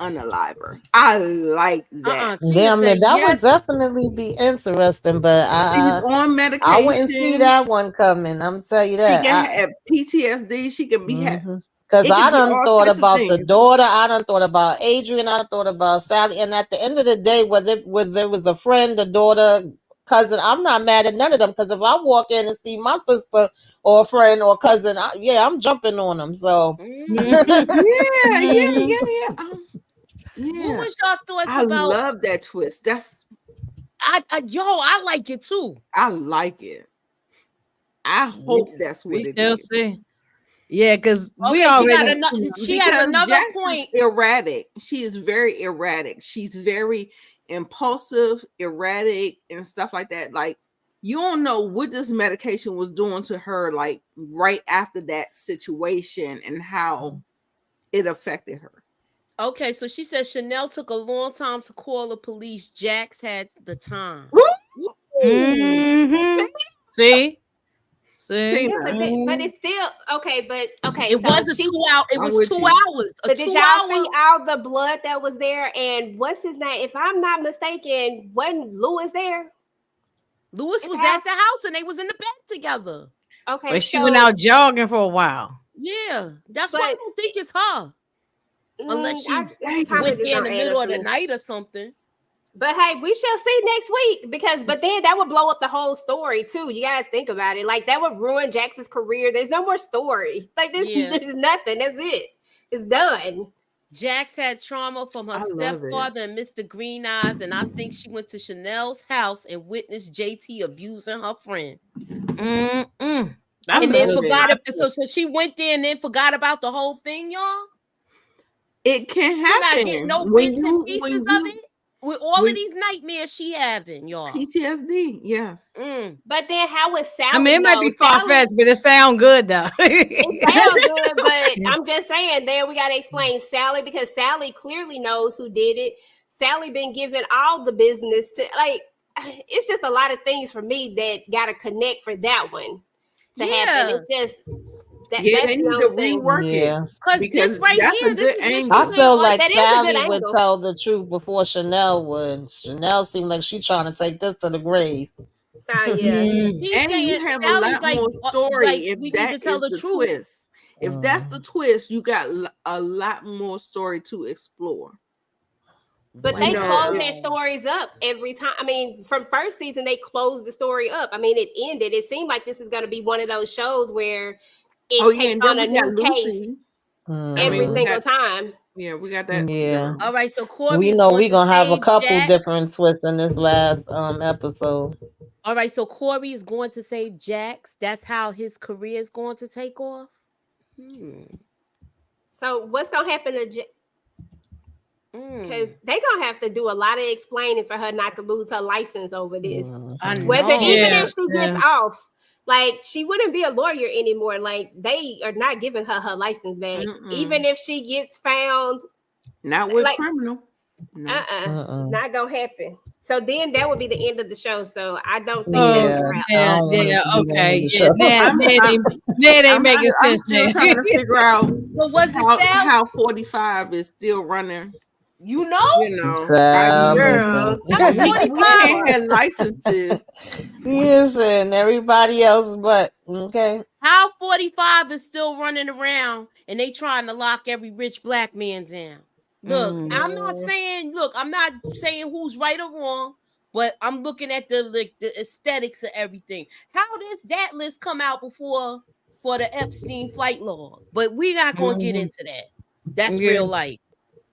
unaliver. I like that. Damn it, that would definitely be interesting, but She's on medication. I wouldn't see that one coming. I'm tell you that. She can have PTSD. She can be because I done thought about the daughter. I done thought about Adrian. I done thought about Sally. And at the end of the day, whether there was a friend, a daughter, cousin, I'm not mad at none of them. Because if I walk in and see my sister or a friend or cousin, I'm jumping on them. So yeah. What was your thoughts I about? love that twist. That's I like it too. I like it. I hope that's what We it still is. see. Yeah, because we Okay, already. she has another Jax is point. erratic. She is very erratic. She's very impulsive, erratic, and stuff like that. Like you don't know what this medication was doing to her, like right after that situation, and how it affected her. Okay, so she said Chanel took a long time to call the police. Jax had the time. Mm-hmm. See? Yeah, but it's still okay. But okay, It wasn't 2 hours. It was 2 hours. But did y'all see all the blood that was there? And what's his name? If I'm not mistaken, wasn't Lewis there? Lewis was at the house and they was in the bed together. Okay, But she went out jogging for a while. Yeah, that's why I don't think it's her. Unless she Tommy went just there in the don't add middle up of the to me. night or something. But hey, we shall see next week but then that would blow up the whole story too. You gotta think about it. Like that would ruin Jax's career. There's no more story. Like there's nothing. That's it. It's done. Jax had trauma from her stepfather and Mr. Green Eyes, and I think she went to Chanel's house and witnessed JT abusing her friend. That's and a then good forgot one. it. So she went there and then forgot about the whole thing, y'all. It can You're not happen. getting no When bits you- and pieces when of you- it. With all of these nightmares she having, y'all. PTSD, yes. But then how would Sally? I mean, it might be know? far fetched, but it sounds good though. It sounds good, but I'm just saying there we gotta explain Sally, because Sally clearly knows who did it. Sally been given all the business to, like, it's just a lot of things for me that gotta connect for that one to happen. It's just that's they need the to only thing. rework it. Because this right that's here, a this good is what angle. she I said, feel like, like that is a good Sally would angle. tell the truth before Chanel would. Chanel seemed like she trying to take this to the grave. Yeah. She's And you saying have a Sally's lot like, more story like, if we need that to tell is the truth. twist. If that's the twist, you got a lot more story to explore. But You they know, close if- their stories up every time. I mean, from first season, they closed the story up. I mean, it ended. It seemed like this is going to be one of those shows where it takes and on then a we got new case Lucy. every we single got- time. Yeah, we got that. Yeah. All right, so Corey We is know going we're to gonna have a save couple Jax. different twists in this last episode. All right, so Corey is going to save Jax. That's how his career is going to take off. So what's going to happen to Mm. because they're going to have to do a lot of explaining for her not to lose her license over this. I Whether know. even Yeah, if she gets off, like she wouldn't be a lawyer anymore. Like they are not giving her license back. Even if she gets found, Not with like- criminal. No. not gonna happen. So then that would be the end of the show. So I don't think Yeah. that's a wrap. I don't want it to be the end of Okay. the Yeah, show. that ain't making I'm sense. still Now. trying to figure out But was it Sally? how 45 is still running. You know? You know, Child, Girl, listen. we can't have licenses. Listen, everybody else, but okay. How 45 is still running around and they trying to lock every rich black man down. Look, I'm not saying who's right or wrong, but I'm looking at the aesthetics of everything. How does that list come out before for the Epstein flight log? But we're not gonna get into that. That's real life.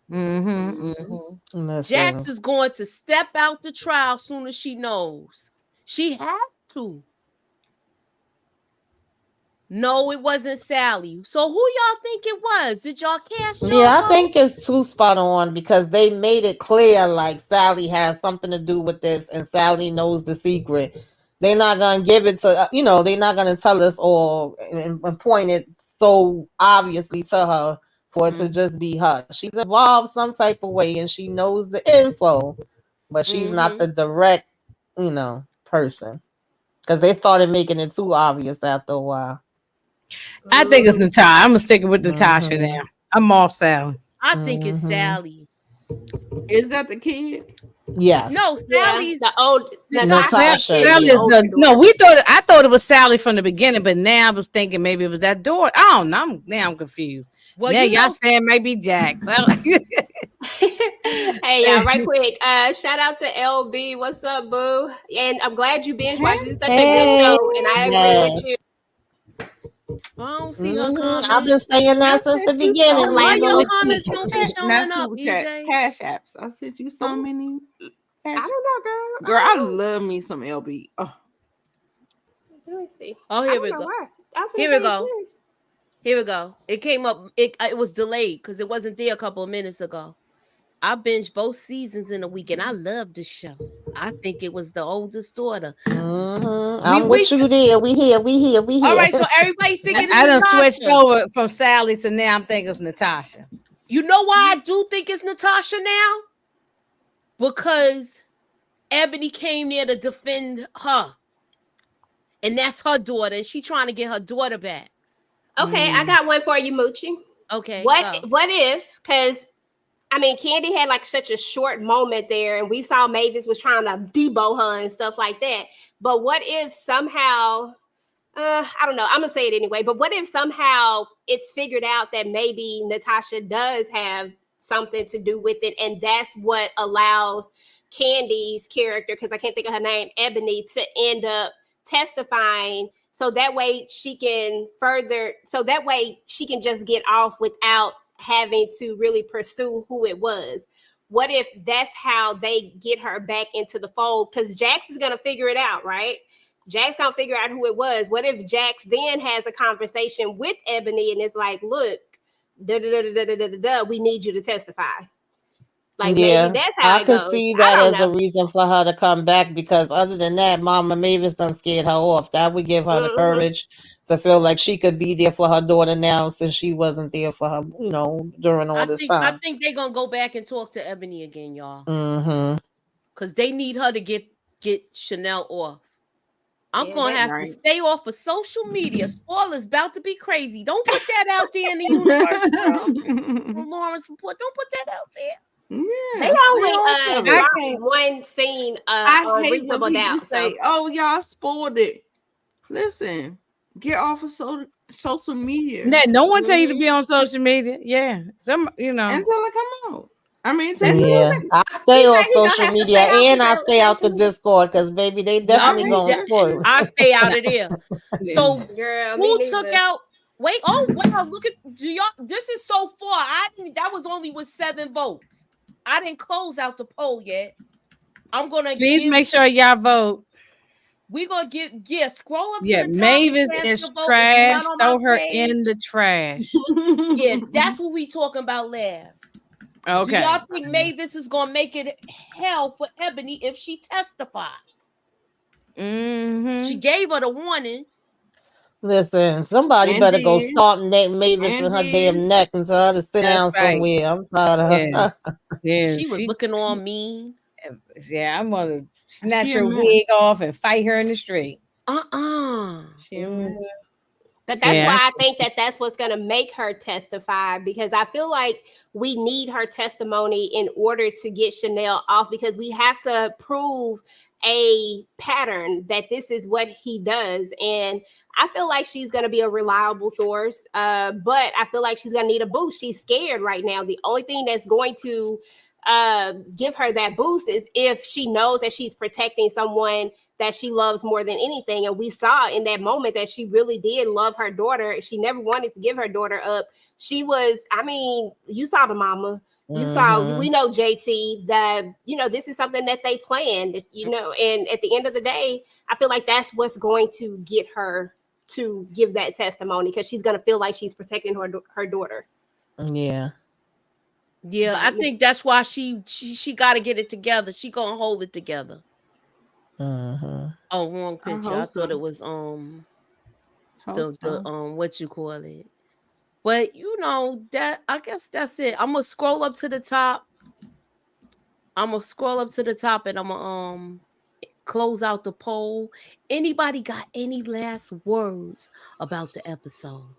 Listen. Jax is going to step out the trial soon as she knows. She has to. No, it wasn't Sally. So who y'all think it was? Did y'all cast y'all Yeah, I vote? think it's too spot on because they made it clear like Sally has something to do with this and Sally knows the secret. They're not gonna give it to they're not gonna tell us all and point it so obviously to her for it to just be her. She's involved some type of way and she knows the info, but she's not the direct, person. Because they started making it too obvious after a while. I think it's Natasha. I'm gonna stick it with Natasha now. I'm off Sally. I think it's Sally. Is that the kid? Yes. No, Sally's the old Natasha. Sally is I thought it was Sally from the beginning, but now I was thinking maybe it was that daughter. I don't know. I'm confused. Well, now you y'all know- saying maybe Jax. Hey, y'all, right quick. Shout out to LB. What's up, boo? And I'm glad you binge watched. It's such a good show, and I agree with you. I don't see her comments. I've been saying that since the beginning. Why Like, your comments don't be showing Not up, super chats, EJ? cash apps. I sent you so many. I don't know, Girl, I love me some LB. Oh. Let me see. Oh, I here don't we know go. why. I was Here gonna we say go. it too. Here we go. It came up. It was delayed because it wasn't there a couple of minutes ago. I binged both seasons in a week, and I loved the show. I think it was the oldest daughter. I'm with you there. We here. All right, so everybody's thinking it's I done Natasha. switched over from Sally to now I'm thinking it's Natasha. You know why I do think it's Natasha now? Because Ebony came there to defend her. And that's her daughter. And she trying to get her daughter back. Okay, I got one for you, Moochie. Okay. What go. if, because I mean, Candy had like such a short moment there, and we saw Mavis was trying to debo her and stuff like that. But what if somehow, I don't know, I'm gonna say it anyway, but what if somehow it's figured out that maybe Natasha does have something to do with it, and that's what allows Candy's character, because I can't think of her name, Ebony, to end up testifying, so that way she can just get off without having to really pursue who it was. What if that's how they get her back into the fold? Because Jax is gonna figure it out, right? Jax gonna figure out who it was. What if Jax then has a conversation with Ebony and it's like, look, we need you to testify. Like, maybe that's how I it could goes. see I that don't as a know. reason for her to come back because other than that, Mama Mavis done scared her off. That would give her the courage to feel like she could be there for her daughter now since she wasn't there for her, during all this I time. think they're gonna go back and talk to Ebony again, y'all. Mm-hmm. Because they need her to get Chanel off. I'm Yeah, gonna that's have to stay off of social media. Spoilers about to be crazy. Don't put that out there in the universe, bro. Lawrence report. Don't put that out there. Yeah, They only dropped one scene I on hate when Reasonable people Doubt. say, So. "Oh, y'all spoiled it." Listen, get off of social media. No one tell you to be on social media. Yeah, Until it come out. I mean, Yeah, I stay He said off he gonna social have to media stay off and of I stay out the social media. Discord because baby, they definitely Right, gonna spoil it. I stay out of there. So Girl, me who neither. took out? Wait, oh wow! Look at do y'all. This is so far. I didn't. That was only with 7 votes. I didn't close out the poll yet. I'm gonna please give. make sure y'all vote. We gonna give. Yeah, scroll up Yeah, to the top and Mavis cast is your vote. If you're trash. not on my Throw her page, in the trash. yeah, that's what we talking about last. Do Okay. y'all think Mavis is gonna make it hell for Ebony if she testified? Mm-hmm. She gave her the warning. Listen, somebody And better go did. stomp Mavis And in her did. damn neck and tell her to sit That's down right. somewhere. I'm tired of Yeah. her. Yeah. She was looking on me. Yeah, I'm gonna snatch She her a mess. wig off and fight her in the street. She a mess. But that's Yeah. why I think that that's what's going to make her testify, because I feel like we need her testimony in order to get Chanel off, because we have to prove a pattern that this is what he does. And I feel like she's going to be a reliable source, but I feel like she's going to need a boost. She's scared right now. The only thing that's going to give her that boost is if she knows that she's protecting someone that she loves more than anything. And we saw in that moment that she really did love her daughter. She never wanted to give her daughter up. She was, I mean, you saw the mama. You saw, we know JT, that, this is something that they planned, and at the end of the day, I feel like that's what's going to get her to give that testimony, because she's going to feel like she's protecting her daughter. Yeah. Yeah, I think that's why she got to get it together. She gonna hold it together. Mm-hmm. Oh, wrong picture. I hope thought so. it was Hope so. what you call it. But that I guess that's it. I'm gonna scroll up to the top. And I'm gonna close out the poll. Anybody got any last words about the episode?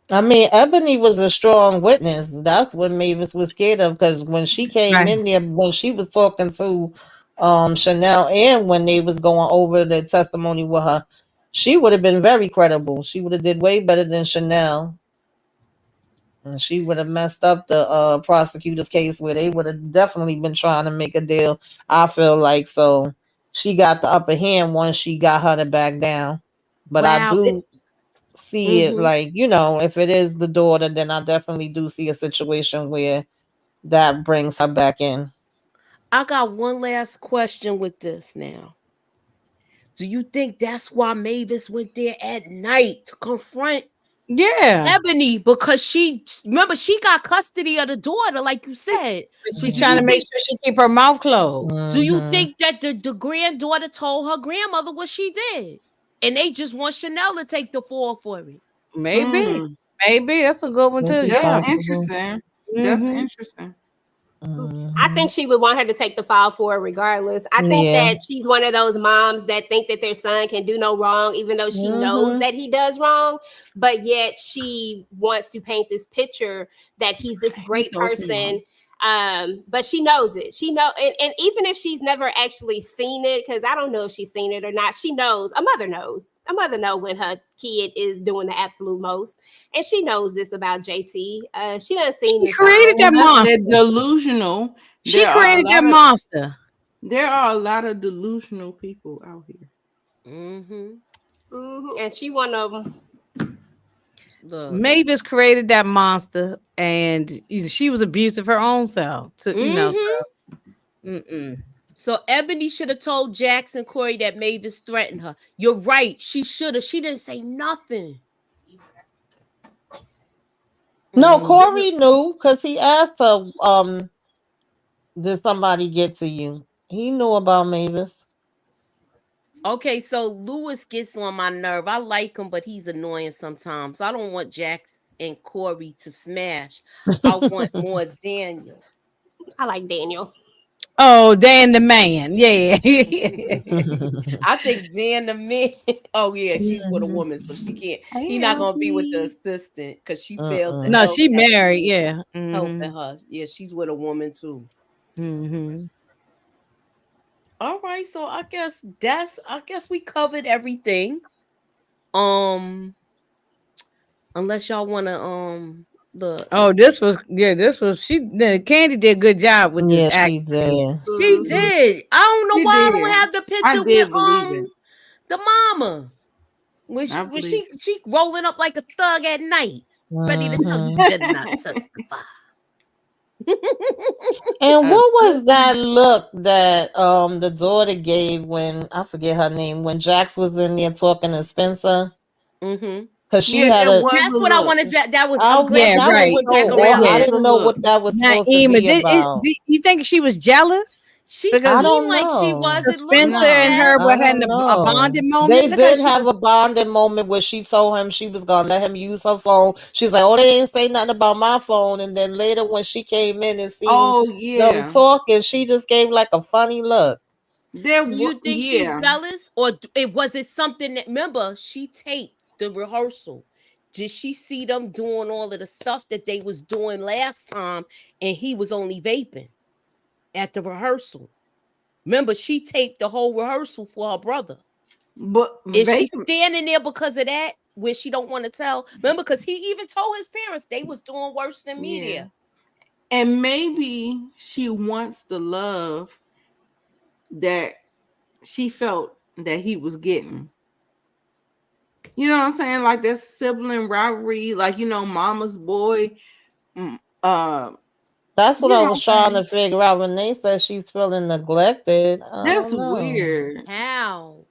I mean, Ebony was a strong witness. That's what Mavis was scared of, because when she came Right. in there, when she was talking to Chanel, and when they was going over the testimony with her, she would have been very credible. She would have did way better than Chanel. And she would have messed up the prosecutor's case, where they would have definitely been trying to make a deal. I feel like so. She got the upper hand once she got her to back down. But I Wow. do see it like, if it is the daughter, then I definitely do see a situation where that brings her back in. I got one last question with this now. Do you think that's why Mavis went there at night to confront Ebony? Because she got custody of the daughter, like you said. She's trying to make sure she keep her mouth closed. Do you think that the granddaughter told her grandmother what she did, and they just want Chanel to take the fall for it? Maybe that's a good one too. That's Yeah, interesting. That's interesting. I think she would want her to take the fall for it regardless. I think that she's one of those moms that think that their son can do no wrong, even though she knows that he does wrong, but yet she wants to paint this picture that he's this great person. But she knows it. She know, and even if she's never actually seen it, because I don't know if she's seen it or not, she knows. A mother knows. A mother knows when her kid is doing the absolute most, and she knows this about JT. She done seen this. Created that monster. Delusional. She created that monster. There are a lot of delusional people out here. And she one of them. Mavis created that monster, and she was abusive her own self. So Ebony should have told Jackson Corey that Mavis threatened her. You're right. She should have. She didn't say nothing. No, Corey knew, because he asked her, did somebody get to you? He knew about Mavis. Okay, so Lewis gets on my nerve. I like him, but he's annoying sometimes. I don't want Jackson and Corey to smash. I want more Daniel. I like Daniel. Oh, Dan the man. Yeah. I think Dan the man. Oh, yeah, she's with a woman, so she can't. He's not going to be with the assistant because she failed to No, help she married. Yeah. Helping her. Yeah, she's with a woman too. All right, so I guess we covered everything. Unless y'all want to the Oh, this was Candy did a good job with this Yeah, act. she did. she Mhm. did. I don't know She why I don't did. have the I picture did with believe it. the mama. When I believe she rolling up like a thug at night, ready to tell you Mhm. you better not testify. And I, what was that look that the daughter gave when I forget her name when Jax was in there talking to Spencer? Mm-hmm. Because she yeah, had that a was That's a what I look. wanted. That was. I'm I glad Yeah, you that was right. went back so That odd. around I was there. didn't a know look. what that was supposed to Naima, be about. you think she was jealous? She I Because seemed don't like she know. was. It looked Spencer like and No. that. her I were having don't a know. bonding moment. They Look how did she have was. a bonding moment where she told him she was gonna let him use her phone. She's like, "Oh, they didn't say nothing about my phone." And then later, when she came in and seen Oh them yeah. talking, she just gave like a funny look. Do you think she's Yeah. jealous, or it something that? Remember, she taped the rehearsal. Did she see them doing all of the stuff that they was doing last time, and he was only vaping at the rehearsal? Remember, she taped the whole rehearsal for her brother. But Is she vaping, standing there because of that? Where she don't want to tell? Remember, because he even told his parents they was doing worse than yeah. media. And maybe she wants the love that she felt that he was getting. You know what I'm saying? Like that sibling rivalry, like mama's boy. mm, Uh, That's what you I know was what I'm trying to saying? figure out when they said she's feeling neglected. I That's don't know. weird. How?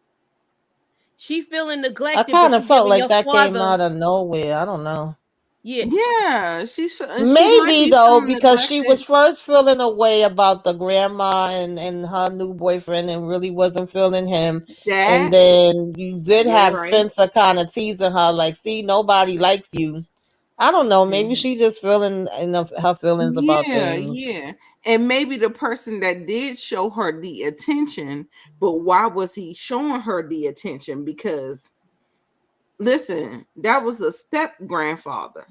She feeling I neglected, kind but you of felt giving like your that came father, out of nowhere. I don't know. yeah. Yeah, she might Maybe be though, feeling because she was neglected. first feeling a way about the grandma and her new boyfriend and really wasn't feeling him. And That then you did you're have right. Spencer kind of teasing her, like, see, nobody likes you. I don't know. Maybe Mhm. she just feeling enough her feelings about Yeah, things. yeah. And maybe the person that did show her the attention, but why was he showing her the attention? Because listen, that was a step grandfather.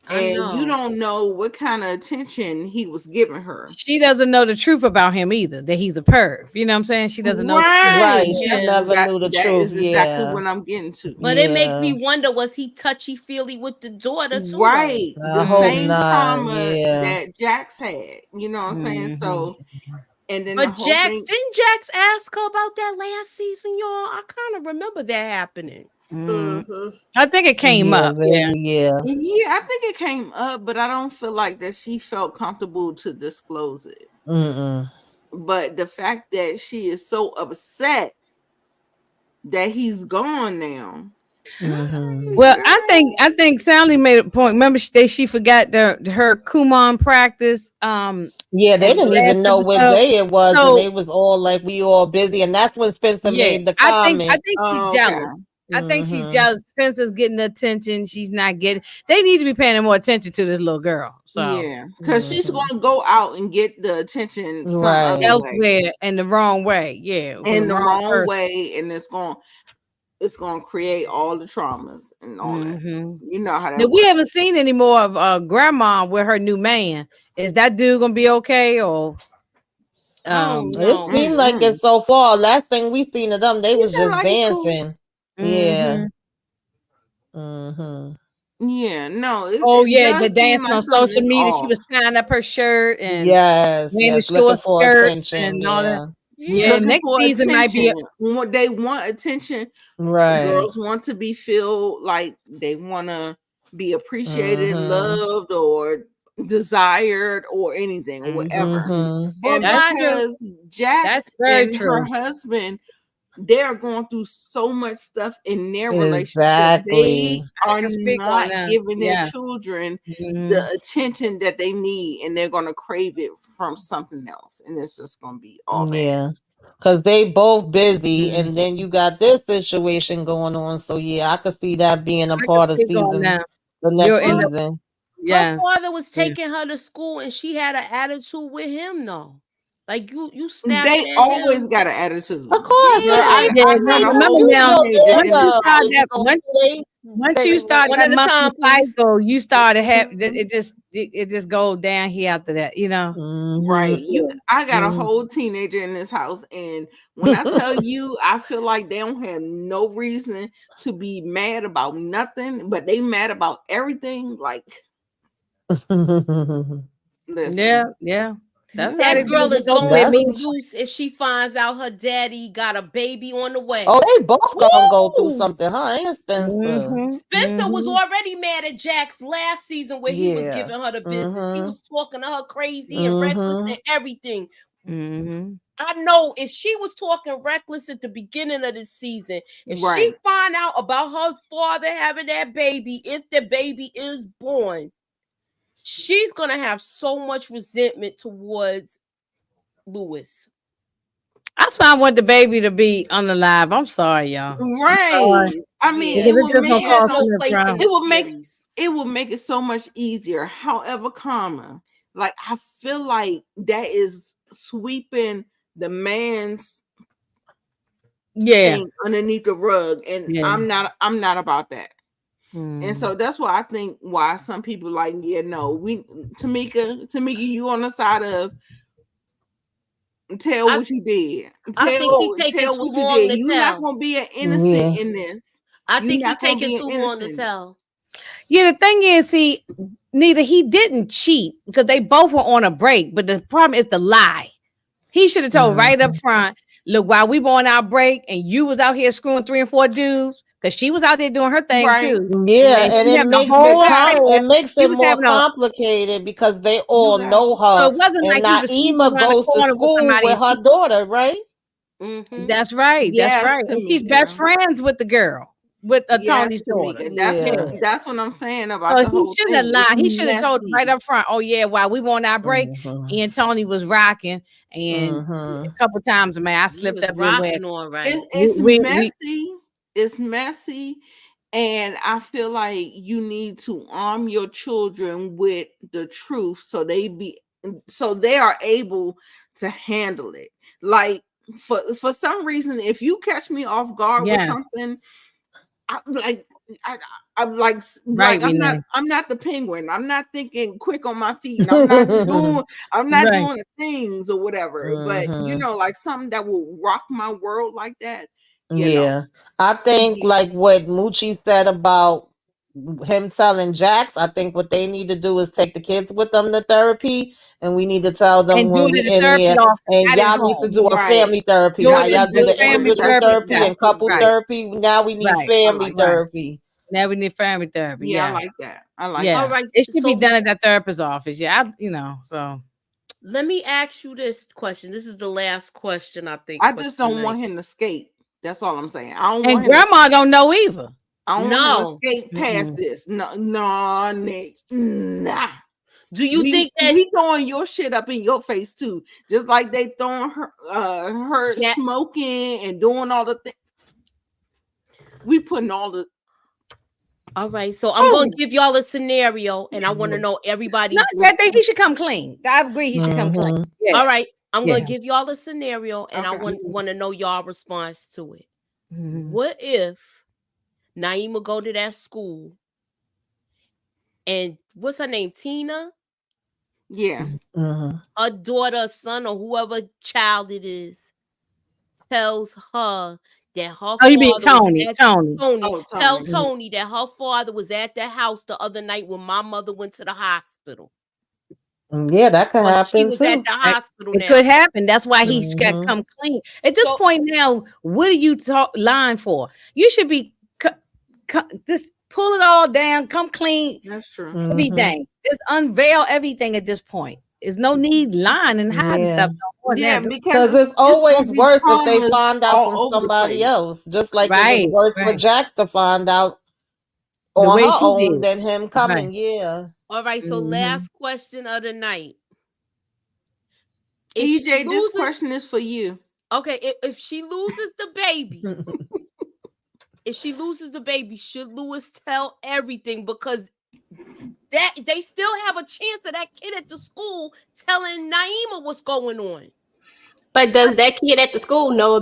I And you know. don't know what kind of attention he was giving her. She doesn't know the truth about him either, that he's a perv. You know what I'm saying? She doesn't know the truth. Right. Right. She Yeah. never That knew the that truth. is exactly Yeah. what I'm getting to. But it makes Yeah. me wonder, was he touchy-feely with the daughter too, though? Right. I The hope same not. trauma Yeah. that Jax had. You know what I'm saying? Mhm. So, and then the But whole Jax, thing. didn't Jax ask her about that last season, y'all? I kind of remember that happening. Mm. Mhm. I think it came Yeah, up. Yeah. very, yeah. Yeah, I think it came up, but I don't feel like that she felt comfortable to disclose it. Mm-mm. But the fact that she is so upset that he's gone now. Mm-hmm. Well, I think Sally made a point. Remember, she forgot her Kumon practice. Yeah, they At the didn't last even know what episode. day it was, and So they was all like, "We all busy," and that's when Spencer yeah, made the I comment. think she's Oh, okay. jealous. I think she's Mm-hmm. jealous. Spencer's getting the attention. She's not getting. They need to be paying more attention to this little girl. So Yeah, because she's Mm-hmm. gonna go out and get the attention some other Right. way, elsewhere in the wrong way. Yeah, from the in the wrong wrong person. way, and it's gonna create all the traumas and all that. Hmm. You know how Now that we works. haven't seen any more of Grandma with her new man. Is that dude gonna be okay or I don't It know. seemed like Mm-mm. it so far. Last thing we seen of them, they He was sound just like he cool. dancing. Mhm. Yeah. Mm-hmm. Yeah, no, Oh it yeah, the does seem dancing like on something social is media. She off. was tying up her shirt and Yes. wearing the Yes. Looking short for skirts attention. and all that. Yeah. Yeah. Yeah, Looking next for season might be. attention. What they want attention. Right. Girls want to be feel like they want to be appreciated, Mm-hmm. loved, or desired, or anything, or whatever. Mm-hmm. But And That's by true. because That's Jax very and her true. husband, they're going through so much stuff in their relationship. They Exactly. I are can speak on not that. giving their Yeah. children the Mhm. attention that they need, and they're going to crave it from something else, and it's just going to be all bad. Yeah. Because they both busy, Mhm. and then you got this situation going on. So yeah, I could see that being a I can part of speak on season, that. the You'll next end up. season. her Yes. father was Yeah. taking her to school, and she had an attitude with him, though. Like you snapping They at always him. got an attitude. Of course, Yeah. but I Yeah, got no, a remember whole you now, so teenager damn once in you this well. start house. You that, know, once you start One that at a monthly time, please. cycle, you start to have it just goes down here after that, you know. Right. I got a Mhm. whole teenager in this house. And when I tell you, I feel like they don't have no reason to be mad about nothing, but they mad about everything. Like, listen. Yeah. That's how they That do girl with is those going to That's be babies. loose if she finds out her daddy got a baby on the way. oh, they both gonna go through Woo! something, huh? Ain't Spencer? Spencer was already mad at Jax last season where he was Yeah. giving her the business. He was talking to her crazy and reckless Mm-hmm. and everything. Mm-hmm. I know if she was talking reckless at the beginning of this season, if she Right. find out about her father having that baby, if the baby is born, she's gonna have so much resentment towards Lewis. That's why I want the baby to be on the live. I'm sorry, y'all. I'm sorry. Right. I mean, Yeah, Because it it would just make gonna he it has cause so no me a place in problem. the it would make series. it would make it so much easier. However, comma, like I feel like that is sweeping the man's Yeah. thing underneath the rug, and Yeah. I'm not about that. And Mm. so that's why I think why some people like, yeah, no, we Tamika, you on the side of tell what you did. I think he's taking Tell too what you long did. to You're not tell. gonna be an innocent Yeah. in this. I You're think he's not gonna taking be an too long to innocent. tell. Yeah, the thing is, see, neither he didn't cheat because they both were on a break, but the problem is the lie. He should have told right up front, look, while we were on our break and you was out here screwing 3 and 4 dudes, because she was out there doing her thing Right. too. Yeah, And and she it having a makes whole it affair. makes She it was more having a complicated because they all got- know so her. it wasn't And like he was sneaking Naima around the goes to corner with school somebody with and her cheating. daughter, right? Mhm. That's right. That's Yes, right. And she's best Tamika. friends with the girl, with Tony's Yes, daughter. Tamika. Yeah. That's what I'm saying about So the he whole shouldn't have thing. lied. He It's should have told messy. right up front, oh yeah, while we were on our break, Mhm. he and Tony was rocking, and a Mhm. couple times, man, I He slipped was up in where rocking all right. It's we messy. It's messy. And I feel like you need to arm your children with the truth so they are able to handle it. Like for some reason, if you catch me off guard with yes, something, I'm like I, I'm like right, I'm Renee, not the penguin. I'm not thinking quick on my feet, and I'm not right. doing the things or whatever. But you Mhm. know, like something that will rock my world like that. You know, Yeah. I think like what Moochie said about him telling Jax, I think what they need to do is take the kids with them to therapy. And we need to tell them And do when it we in the in therapy there, office and at his y'all need to home. do a right? family therapy. Do How it y'all in do the the family individual That's therapy. therapy Yes, and couple right, therapy. Now we need right, I family like that. therapy. now we need family therapy. Yeah, I Yeah, like that. I like yeah. All that. right. It should be So done at that therapist's office. Yeah, so let me ask you this question. This is the last question I think. I for just don't tonight. want him to skate. That's all I'm saying. I don't and want him. grandma don't know either. I don't want him to No. skate past this. No, Nick. Nah. Do you think that we throwing your shit up in your face too, just like they throwing her Jack- smoking and doing all the things. We putting all the. all right, so I'm gonna give y'all a scenario and I want to know No, everybody's I think he should come clean. I agree. He should come clean. Mhm. Yeah. all right. I'm Yeah. gonna give y'all a scenario and I Okay. want to know y'all response to it. Mhm. What if Naima go to that school and what's her name? Tina? Yeah. Mhm. Her daughter, son, or whoever child it is, tells her that her Oh, you mean father was Tony? at Tony. Tony. Oh, Tell Tony. Tony that her father was at the house the other night when my mother went to the hospital. Yeah, that could But she happen was at too. the hospital It now. could happen. That's why he's got to Mhm. come clean. At this So- point now, what are you lying for? You should be just pull it all down, come clean, That's true. Mhm. everything. Just unveil everything at this point. There's no need lying and hiding Yeah. stuff. No more Yeah, now. Because it's gonna always be worse if they traumas find out all from over the somebody place. else. Just like it Right, was worse for right. Jax to find out The on way her she own did. than him coming. Right. Yeah. all right, so Mhm. last question of the night. If she EJ, this loses- question is for you. okay, if she loses the baby, if she loses the baby, should Lewis tell everything? Because that they still have a chance of that kid at the school telling Naima what's going on. But does that kid at the school know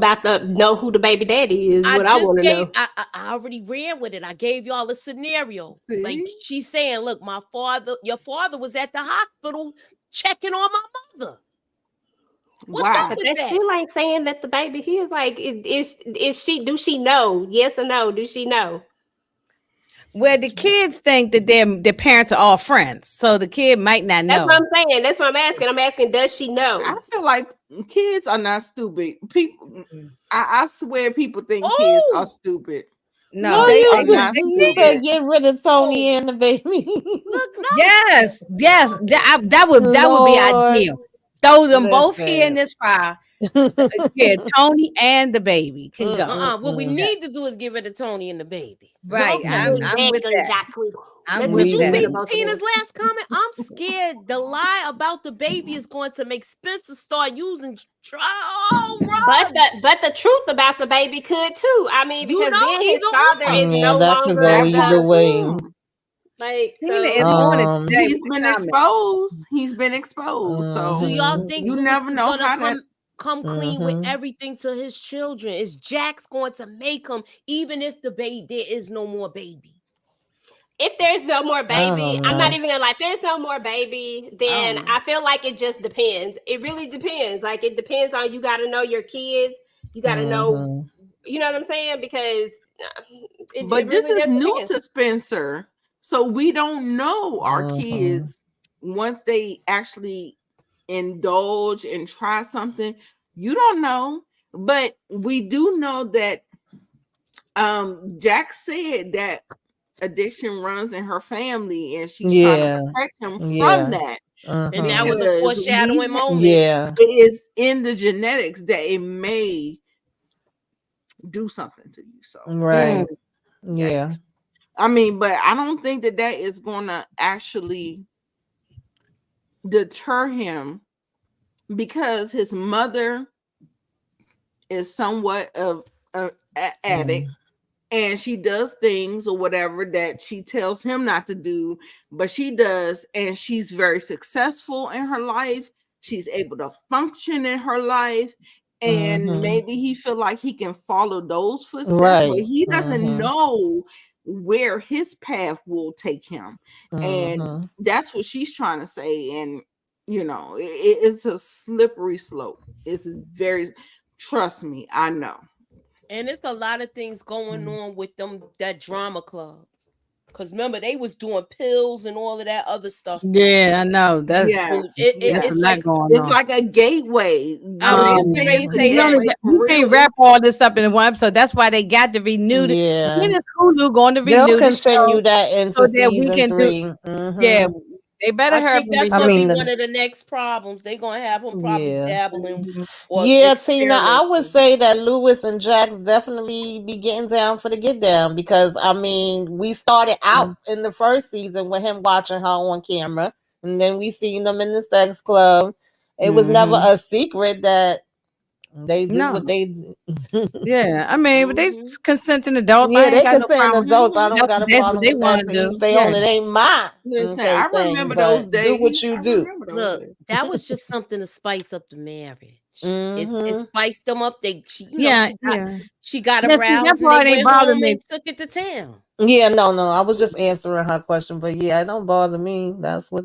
who the baby daddy is? What I want to know. I already ran with it. I gave y'all a scenario. Like See? she's saying, look, your father was at the hospital checking on my mother. What's Wow. up But with that that? still ain't saying that the baby. He is like, is she? Do she know? Yes or no? Do she know? Well, the kids think that their parents are all friends, so the kid might not That's know. what I'm saying. That's what I'm asking. I'm asking, does she know? I feel like kids are not stupid. People, I swear, people think kids are stupid. No, they you are didn't. not You said stupid. get rid of Tony and the baby. Look, no. Yes, that would be Lord. ideal. Throw them both here in Listen. this fire. Yeah, Tony and the baby can go. What we need to do is give it to Tony and the baby. Right, Okay. I'm with that. I'm with Did you that. see Tina's last comment? I'm scared the lie about the baby is going to make Spencer start using But the truth about the baby could too. I mean, because then his father is no that could longer go either way. like Tina so. is on it today. He's been exposed. He's been exposed. So Do y'all think you Lewis never is know gonna how come clean with everything to his children? Is Jax going to make him even if there is no more baby? If there's no more baby, I'm not know. even gonna lie. If there's no more baby, then I feel like it just depends. It really depends. Like it depends on, you got to know your kids. You got to know, you know what I'm saying? Because this is new to Spencer, so we don't know our kids once they actually indulge and try something. You don't know, but we do know that Jack said that addiction runs in her family, and she's trying to protect him from that. And that was a foreshadowing moment. Yeah, it is in the genetics that it may do something to you. So Yeah. I mean, but I don't think that is going to actually deter him, because his mother is somewhat of an addict, and she does things or whatever that she tells him not to do, but she does, and she's very successful in her life. She's able to function in her life, and maybe he feel like he can follow those footsteps, but he doesn't know where his path will take him. And that's what she's trying to say. And you know, it's a slippery slope. It's very, trust me, I know. And it's a lot of things going on with that drama club. Because remember, they was doing pills and all of that other stuff. Yeah, I know. That's it's like going on. It's like a gateway. I was just going to say that. You can't wrap all this up in one episode. That's why they got to renew it. When is Hulu going to renew? They'll continue that into so that we season can 3. Yeah, they better I hurry. think that's going to be one of the next problems. They're going to have him probably dabbling. Tina, I would say that Lewis and Jax definitely be getting down for the get down, because I mean, we started out in the first season with him watching her on camera, and then we seen them in the sex club. It was never a secret that they do what they do. Yeah, I mean, but they consenting adults. Yeah, they consent adults. I don't got a problem with that. To stay on it ain't mine. Listen, I remember those days. Do what you do. Look, that was just something to spice up the marriage. It spiced them up. She got aroused. That's why they bothered me. And took it to town. Yeah, no, I was just answering her question, but yeah, it don't bother me. That's what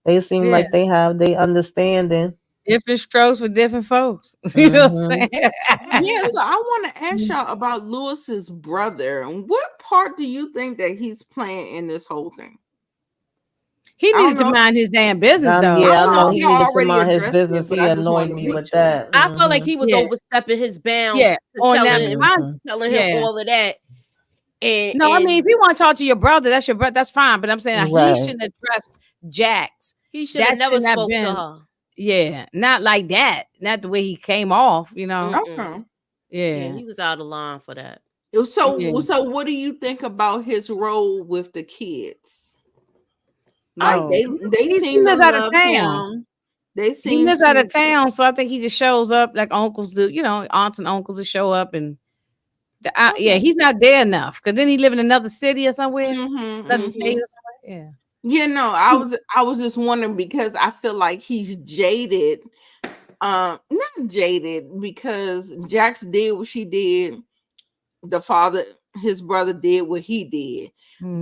they seem like they understanding. Different strokes for different folks. You know what I'm saying? Yeah, so I want to ask y'all about Lewis's brother. What part do you think that he's playing in this whole thing? He needed to mind his damn business, though. Yeah, I know he needed to mind his business. He annoyed me with that. I felt like he was overstepping his bounds. Yeah, telling him all of that. And I mean, if you want to talk to your brother, that's your brother. That's fine. But I'm saying he shouldn't address Jax. He should have never spoke to her. Yeah, not like that. Not the way he came off, you know. Okay. Yeah, he was out of line for that. So what do you think about his role with the kids? Like they seem lives out of town. He lives out of town, so I think he just shows up like uncles do. You know, aunts and uncles will show up, and he's not there enough, because then he live in another city or somewhere. Another state or somewhere. Yeah. Yeah, no, I was just wondering, because I feel like he's jaded not jaded, because Jax did what she did. The father, his brother, did what he did.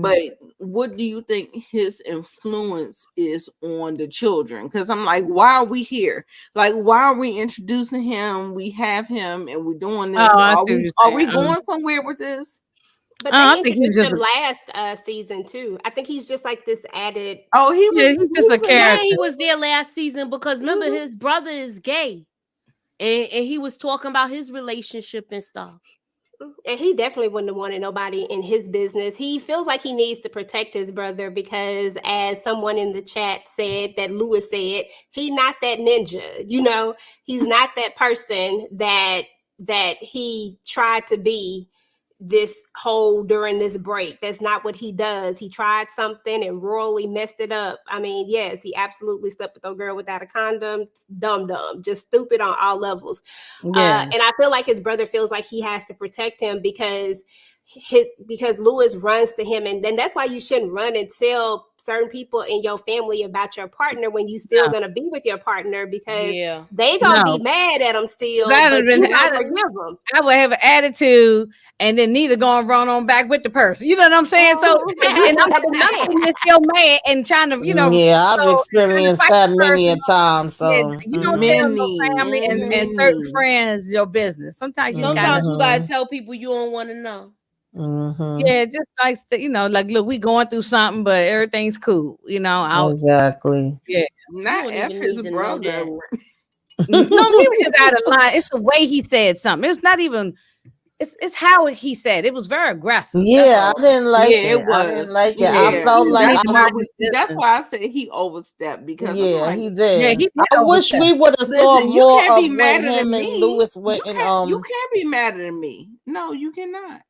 But what do you think his influence is on the children? Because I'm like, why are we here? Like, why are we introducing him? We have him and we're doing this. Oh, I see what you're Are we saying. going somewhere with this? But I they think he's introduced just him last season too. I think he's just like this added. Oh, he was, yeah, he's just a in Yeah, character. he was there last season because remember Mhm. his brother is gay, and he was talking about his relationship and stuff. And he definitely wouldn't have wanted nobody in his business. He feels like he needs to protect his brother because, as someone in the chat said, that Lewis said, he's not that ninja. You know, he's not that person that he tried to be this whole during this break. That's not what he does. He tried something and royally messed it up. I mean, yes, he absolutely slept with a girl without a condom. Dumb, just stupid on all levels. Yeah. And I feel like his brother feels like he has to protect him because Lewis runs to him, and then that's why you shouldn't run and tell certain people in your family about your partner when you still gonna be with your partner, because Yeah. they gonna No. be mad at him still, That'd but have been- you don't I'd- forgive them. I would have an attitude, and then neither going run on back with the person. You know what I'm saying? So, and I'm still mad and trying to, you know. Yeah, I've so, experienced fight that the many a person. time. So Yeah, you don't tell no family and certain friends your business. Sometimes you Sometimes gotta, you gotta tell people you don't want to know. yeah, just like you know, like look, we going through something, but everything's cool. You know, exactly. Yeah, not don't F even his need to know brother. that. no, he was just out of line. It's the way he said something. It's not even. It's how he said. It was very aggressive. Yeah, I didn't like Yeah, it. it was. I didn't like it. Yeah. I felt like That's why I said he overstepped, because I'm yeah, like, he did. Yeah, he did I wish we would have saw listen, you more can't of be when madder than him and me. Lewis went You and can't be madder than me. No, you cannot.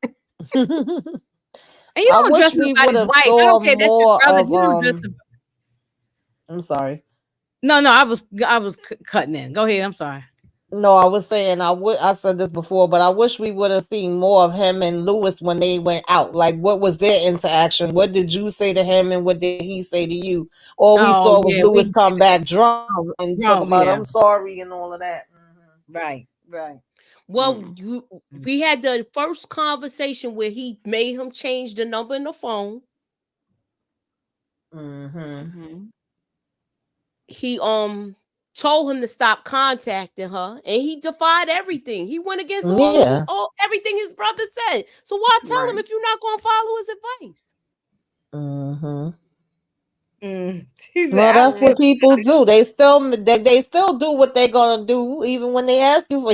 And you I don't wish trust we nobody's would have wife. I saw don't care. That's your more brother. of You don't trust the- I'm sorry. No, I was cutting in. Go ahead. I'm sorry. No, I was saying I said this before, but I wish we would have seen more of him and Lewis when they went out. Like, what was their interaction? What did you say to him and what did he say to you? All we saw was Lewis come back drunk and talk about I'm sorry and all of that. Right. Well, we had the first conversation where he made him change the number in the phone. He told him to stop contacting her, and he defied everything. He went against all everything his brother said. So why tell him if you're not going to follow his advice? Well, that's what people do. They still do what they're gonna do, even when they ask you for.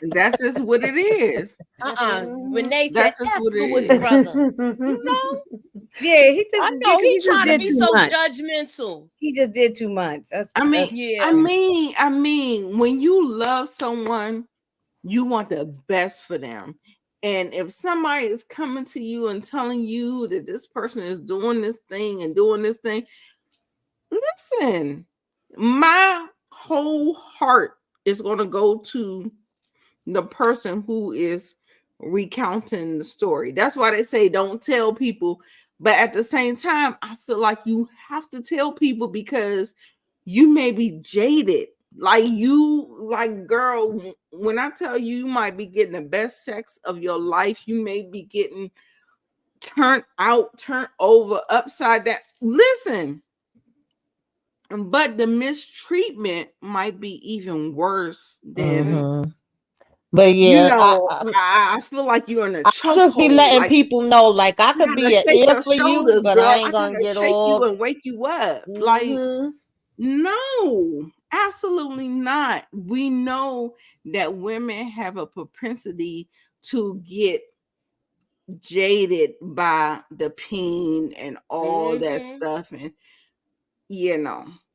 That's just what it is. Renee said, That's just "F what it Lewis' is." brother." You know? Yeah, he just. I know he's trying to did be too so much. judgmental. He just did too much. I mean, when you love someone, you want the best for them. And if somebody is coming to you and telling you that this person is doing this thing and doing this thing, listen, my whole heart is going to go to the person who is recounting the story. That's why they say don't tell people. But at the same time, I feel like you have to tell people because you may be jaded. Girl, when I tell you, you might be getting the best sex of your life, you may be getting turned over, upside down. Listen, but the mistreatment might be even worse than. But yeah, I feel like you're in a chokehold. Just be letting people know, like I could be an ear for you, but girl. I ain't gonna get shake all you and wake you up. Like, no, absolutely not. We know that women have a propensity to get jaded by the peen and all that stuff, and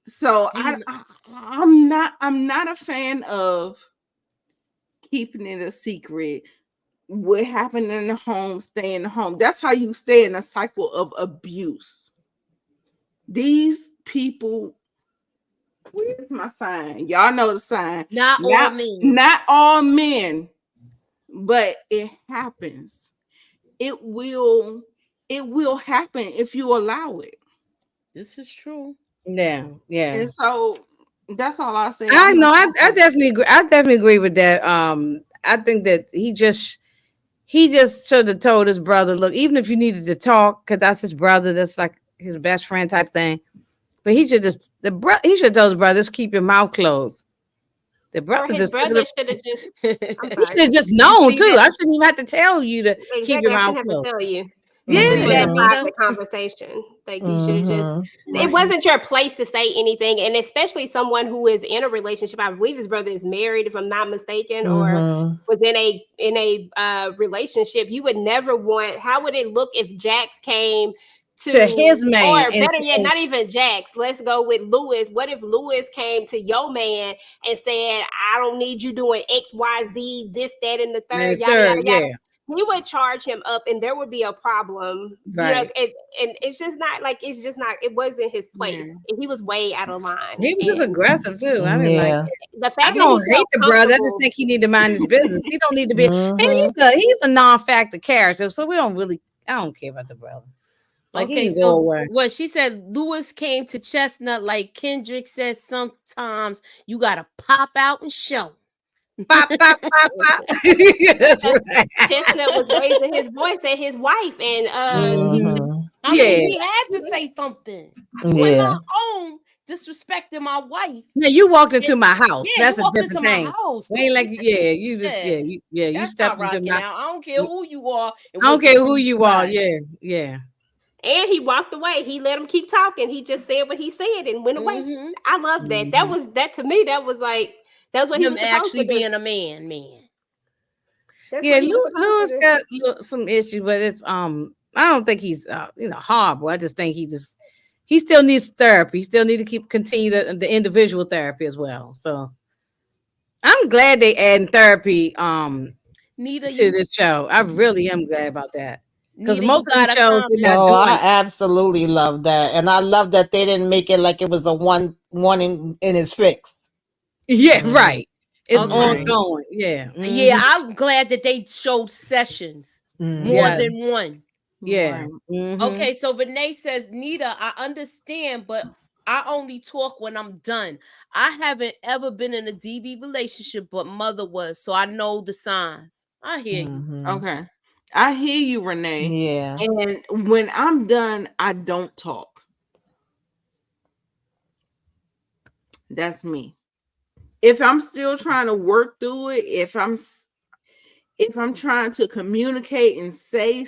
so I'm not a fan of keeping it a secret. What happened in the home, stay in the home. That's how you stay in a cycle of abuse. These people, where's my sign? Y'all know the sign. Not all men, but it happens. It will happen if you allow it. This is true. Yeah. And so That's all I say. I I'm know. not I definitely agree. I definitely agree with that. I think that he just should have told his brother, look, even if you needed to talk, because that's his brother, that's like his best friend type thing. But he should just he should have told his brother, just keep your mouth closed. The Or brother his just brother should have just. I'm he sorry. should have just known see too. that? I shouldn't even have to tell you to keep Exactly. your I mouth shouldn't have to closed. tell you. Yeah. This was that Anita? private conversation. Like you should have just. Mhm. It wasn't your place to say anything, and especially someone who is in a relationship. I believe his brother is married, if I'm not mistaken, or Mhm. was in a relationship. You would never want. How would it look if Jax came To his man or and better yet, said, not even Jax. Let's go with Lewis. What if Lewis came to your man and said, "I don't need you doing X, Y, Z, this, that, and the third, yada yada yada." yeah, He would charge him up, and there would be a problem. right. And it's just not like it's just not. It wasn't his place. Yeah. He was way out of line. He was just And aggressive too. I didn't like Yeah. it. the I fact that he don't hate felt the brother. I just comfortable. think he need to mind his business. He don't need to be. And Mhm. he's a non-factor character, so we don't really. I don't care about the brother. Like he Okay, can go so away. what she said, Lewis came to Chestnut like Kendrick says sometimes you gotta pop out and show. Pop, pop, pop, pop. That's right. Chestnut was raising his voice at his wife, and Mhm. I mean, Yeah. he had to say something. You in Yeah. my own disrespecting my wife. Now you walked into my house. Yeah, That's you a walked different into thing. my house. We ain't like, yeah, you just, Yeah. you That's stepped not into rocking my. out. I don't care who you are. I don't care who you are. Yeah, yeah. and he walked away. He let him keep talking. He just said what he said and went away. Mhm. I love that. That was that to me. That was like that's what he Him was supposed actually to do. being a man. That's Yeah, what he was supposed Lewis to do. got some issues, but it's I don't think he's horrible. I just think he still needs therapy. He still need to continue the individual therapy as well. So I'm glad they adding therapy Nita, to this show. I really am glad about that. Because Nita, most you of the got a shows comment. they're not Oh, I doing. absolutely love that, and I love that they didn't make it like it was a one in his fix. Yeah, right. It's Okay. ongoing. Yeah. Yeah, I'm glad that they showed sessions Mhm. more Yes. than one. Yeah. Right. Okay, so Renee says, Nita, I understand, but I only talk when I'm done. I haven't ever been in a DV relationship, but mother was, so I know the signs. I hear you. Mhm. Okay. I hear you, Renee. Yeah. And when I'm done, I don't talk. That's me. If I'm still trying to work through it, if I'm trying to communicate and say,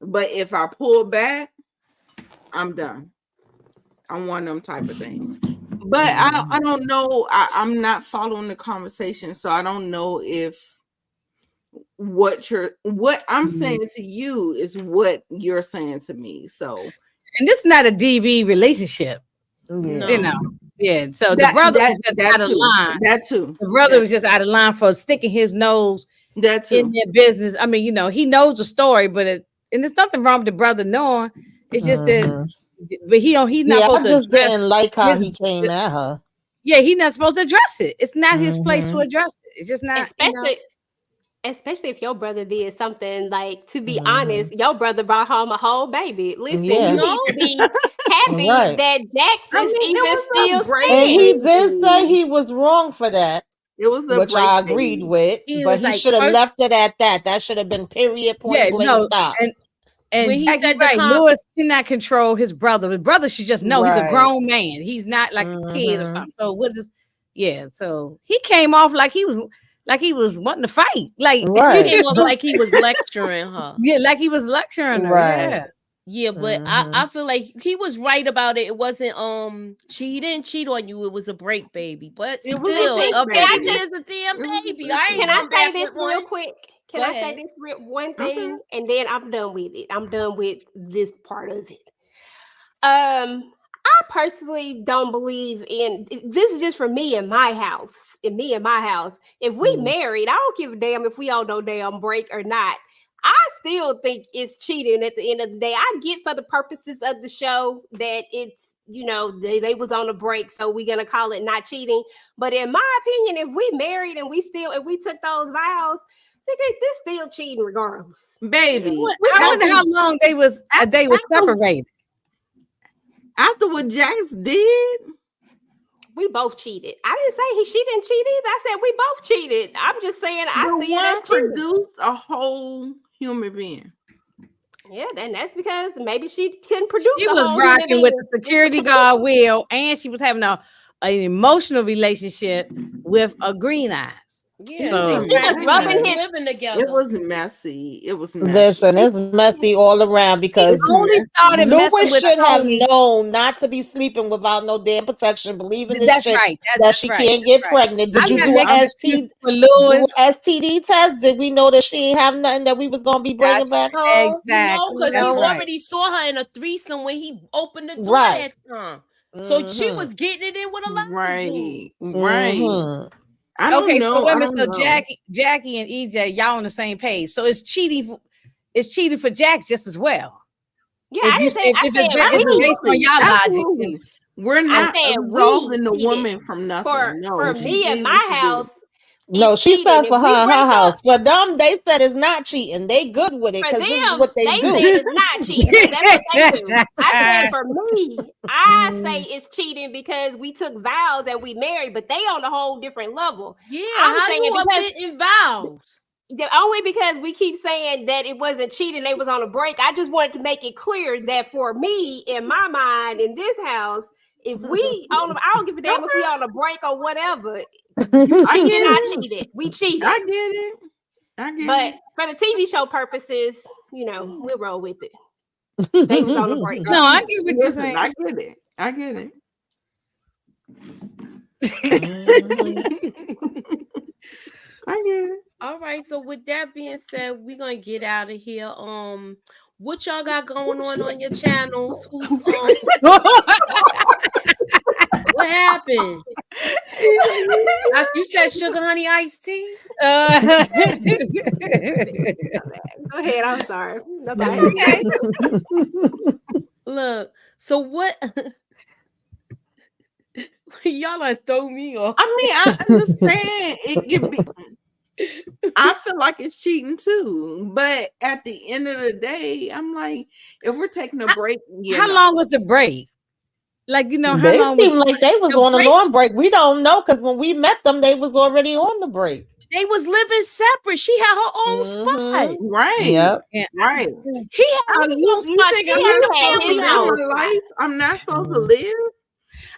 but if I pull back, I'm done. I'm one of them type of things. But I don't know. I'm not following the conversation, so I don't know if what I'm saying to you is what you're saying to me. So, And this is not a DV relationship. Yeah. You know. Yeah. So the brother was just out of line. That too. The brother was just out of line for sticking his nose That too. in their business. I mean, he knows the story, but and there's nothing wrong with the brother knowing. It's just that, but he's not Yeah, I supposed to just address didn't like how his- he came at her. Yeah, he's not supposed to address it. It's not his place to address it. It's just not. Especially if your brother did something like, to be honest, your brother brought home a whole baby. Listen, Yeah. you need to be happy Right. that Jax is even still And he staying. did say he was wrong for that, It was a which I break agreed thing. with. He But was he like, should have first- left it at that. That should have been period, point Yeah, blank, no, stop. and When he Jackie said the right, Lewis cannot control his brother. His brother should just know he's a Right. grown man. He's not like a kid or Mhm. something. So what is? Yeah, so he came off like he was wanting to fight. Like Right. He came up like he was lecturing her. yeah, like he was lecturing her. Right. Yeah. Yeah, but I feel like he was right about it. It wasn't he didn't cheat on you. It was a break, baby. But It was a still, break, a baby. baby is a damn It was a baby. break, I ain't Can I come say back this with real one. quick? Can Go I say ahead. this one thing, and then I'm done with it. I'm done with this part of it. I personally don't believe in this. Is just for me in my house. If we married, I don't give a damn if we on no damn break or not. I still think it's cheating at the end of the day. I get for the purposes of the show that it's, they was on a break, so we're gonna call it not cheating. But in my opinion, if we married and we took those vows, this still cheating regardless. Baby, I wonder how long they was separated. after what Jax did, We both cheated. I didn't say she didn't cheat either. I said we both cheated. I'm just saying I The see it as one cheating. produced a whole human being. Yeah, then that's because maybe she couldn't produce. She a was whole rocking human with being. the security guard Will, and she was having an emotional relationship with a Green Eyes. Yeah, So- they She was practically rubbing his- living together. It was messy. It was messy. Listen, it's messy all around because He only started messing Lewis with should have Tony. known not to be sleeping without no damn protection, believing this That's shit right. that she can't get right. pregnant. Did I'm you not do making an excuses for do Lewis. a STD test? Did we know that she ain't have nothing that we was gonna be bringing That's back home? exactly. because That's he right. already saw her in a threesome when he opened the door Right. that time. So she Mhm. was getting it in with a lot of Right. dudes. Right. Mhm. I don't Okay, know. so wait a I minute. don't So know. Jackie and EJ, y'all on the same page. So it's cheating. It's cheating for Jack just as well. Yeah, If I you didn't say. I if said it's based on your logic, Absolutely. then We're not said absolving the we woman from nothing. for No, she me did in what my she did. house. No, it's she cheating. said If for we her in break her up, house. For them, they said it's not cheating. They good with it For because this is them, what they they do. said it's not cheating. 'Cause that's what they do. I said for me, I say it's cheating because we took vows and we married, but they on a whole different level. Yeah, I'm how saying you because- up in vows? Only because we keep saying that it wasn't cheating, they was on a break. I just wanted to make it clear that for me, in my mind, in this house, if we on, I don't give a damn if we on a break or whatever. You cheated, I cheated. We cheated. I get it. I get But it. for the TV show purposes, we'll roll with it. They was on the break. no, I get what you're Listen, saying. I get it. I get it. I get it. All right. So with that being said, we're gonna get out of here. What y'all got going on your channels? Who's what happened? You said sugar honey iced tea? Go ahead. I'm sorry. That's okay. Look, so what y'all done throw me off. I mean, I understand it can be. I feel like it's cheating too, but at the end of the day, I'm like, if we're taking a break, How long was the break? Like, how They long seemed was like they was the on a break? long break. We don't know because when we met them, they was already on the break. They was living separate. She had her own spot. right? Yep. Right. He had his own spot. She I'm had not the saying family his house. own life I'm not supposed to live.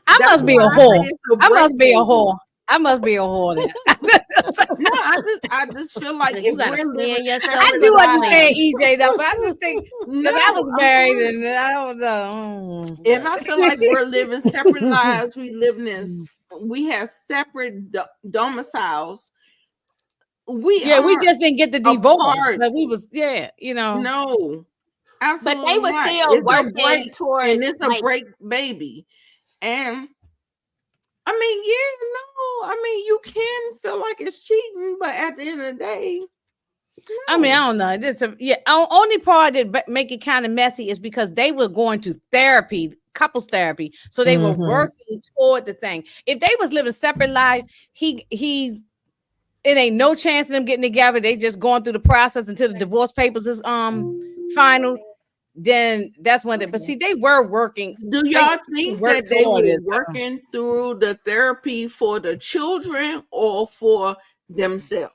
I That's must be a why I say whore. it's a I must break, be a baby. whore. I must be a whore then. No, I just feel like You if gotta we're plan living yourself I in do the understand life. EJ though, but I just think because I was I'm married for it. and I don't know. If I feel like we're living separate lives, we have separate domiciles. We just didn't get the divorce, apart. but we was No, absolutely. But they were not. still It's a working break, towards and it's a like, break, baby. And I mean, you can feel like it's cheating, but at the end of the day, I mean, I don't know. Only part that make it kind of messy is because they were going to therapy, couples therapy, so they were working toward the thing. If they was living separate life, it ain't no chance of them getting together. They just going through the process until the divorce papers is final. Then that's when but see, they were working. do y'all think work that they toward were it, so. working through the therapy for the children or for themselves?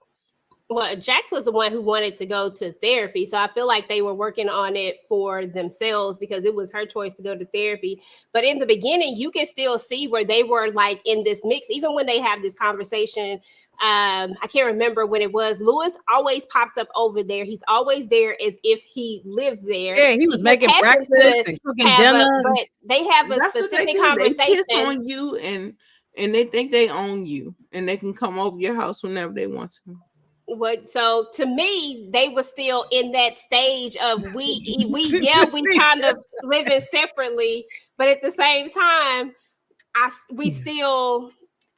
well, Jax was the one who wanted to go to therapy. So I feel like they were working on it for themselves because it was her choice to go to therapy. But in the beginning, you can still see where they were like in this mix, even when they have this conversation. I can't remember when it was. Lewis always pops up over there. He's always there as if he lives there. Yeah, he was making happens breakfast to and cooking have dinner. but they have a That's what they specific do. conversation. They piss on you and they think they own you and they can come over your house whenever they want to. So to me, they were still in that stage of we kind of living separately, but at the same time, we still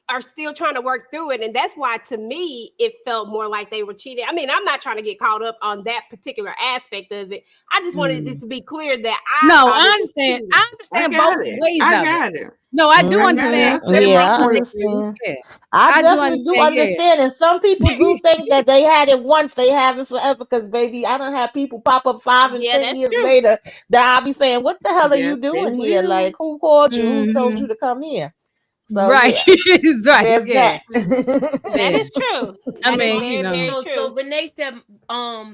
are still trying to work through it. And that's why to me, it felt more like they were cheating. I mean, I'm not trying to get caught up on that particular aspect of it. I just wanted it to be clear that I understand. I understand both ways of it. No, I do understand. Yeah, I understand. I definitely do understand. And some people do think that they had it once, they have it forever. Because baby, I don't have people pop up 5 and 10 years later that I'll be saying, "What the hell are you doing here? Like, who called you? Who told you to come here?" So, right. yeah, It's right. there's Yeah. that. That is true. I That is mean, very, you know. very So, true. so Renee said,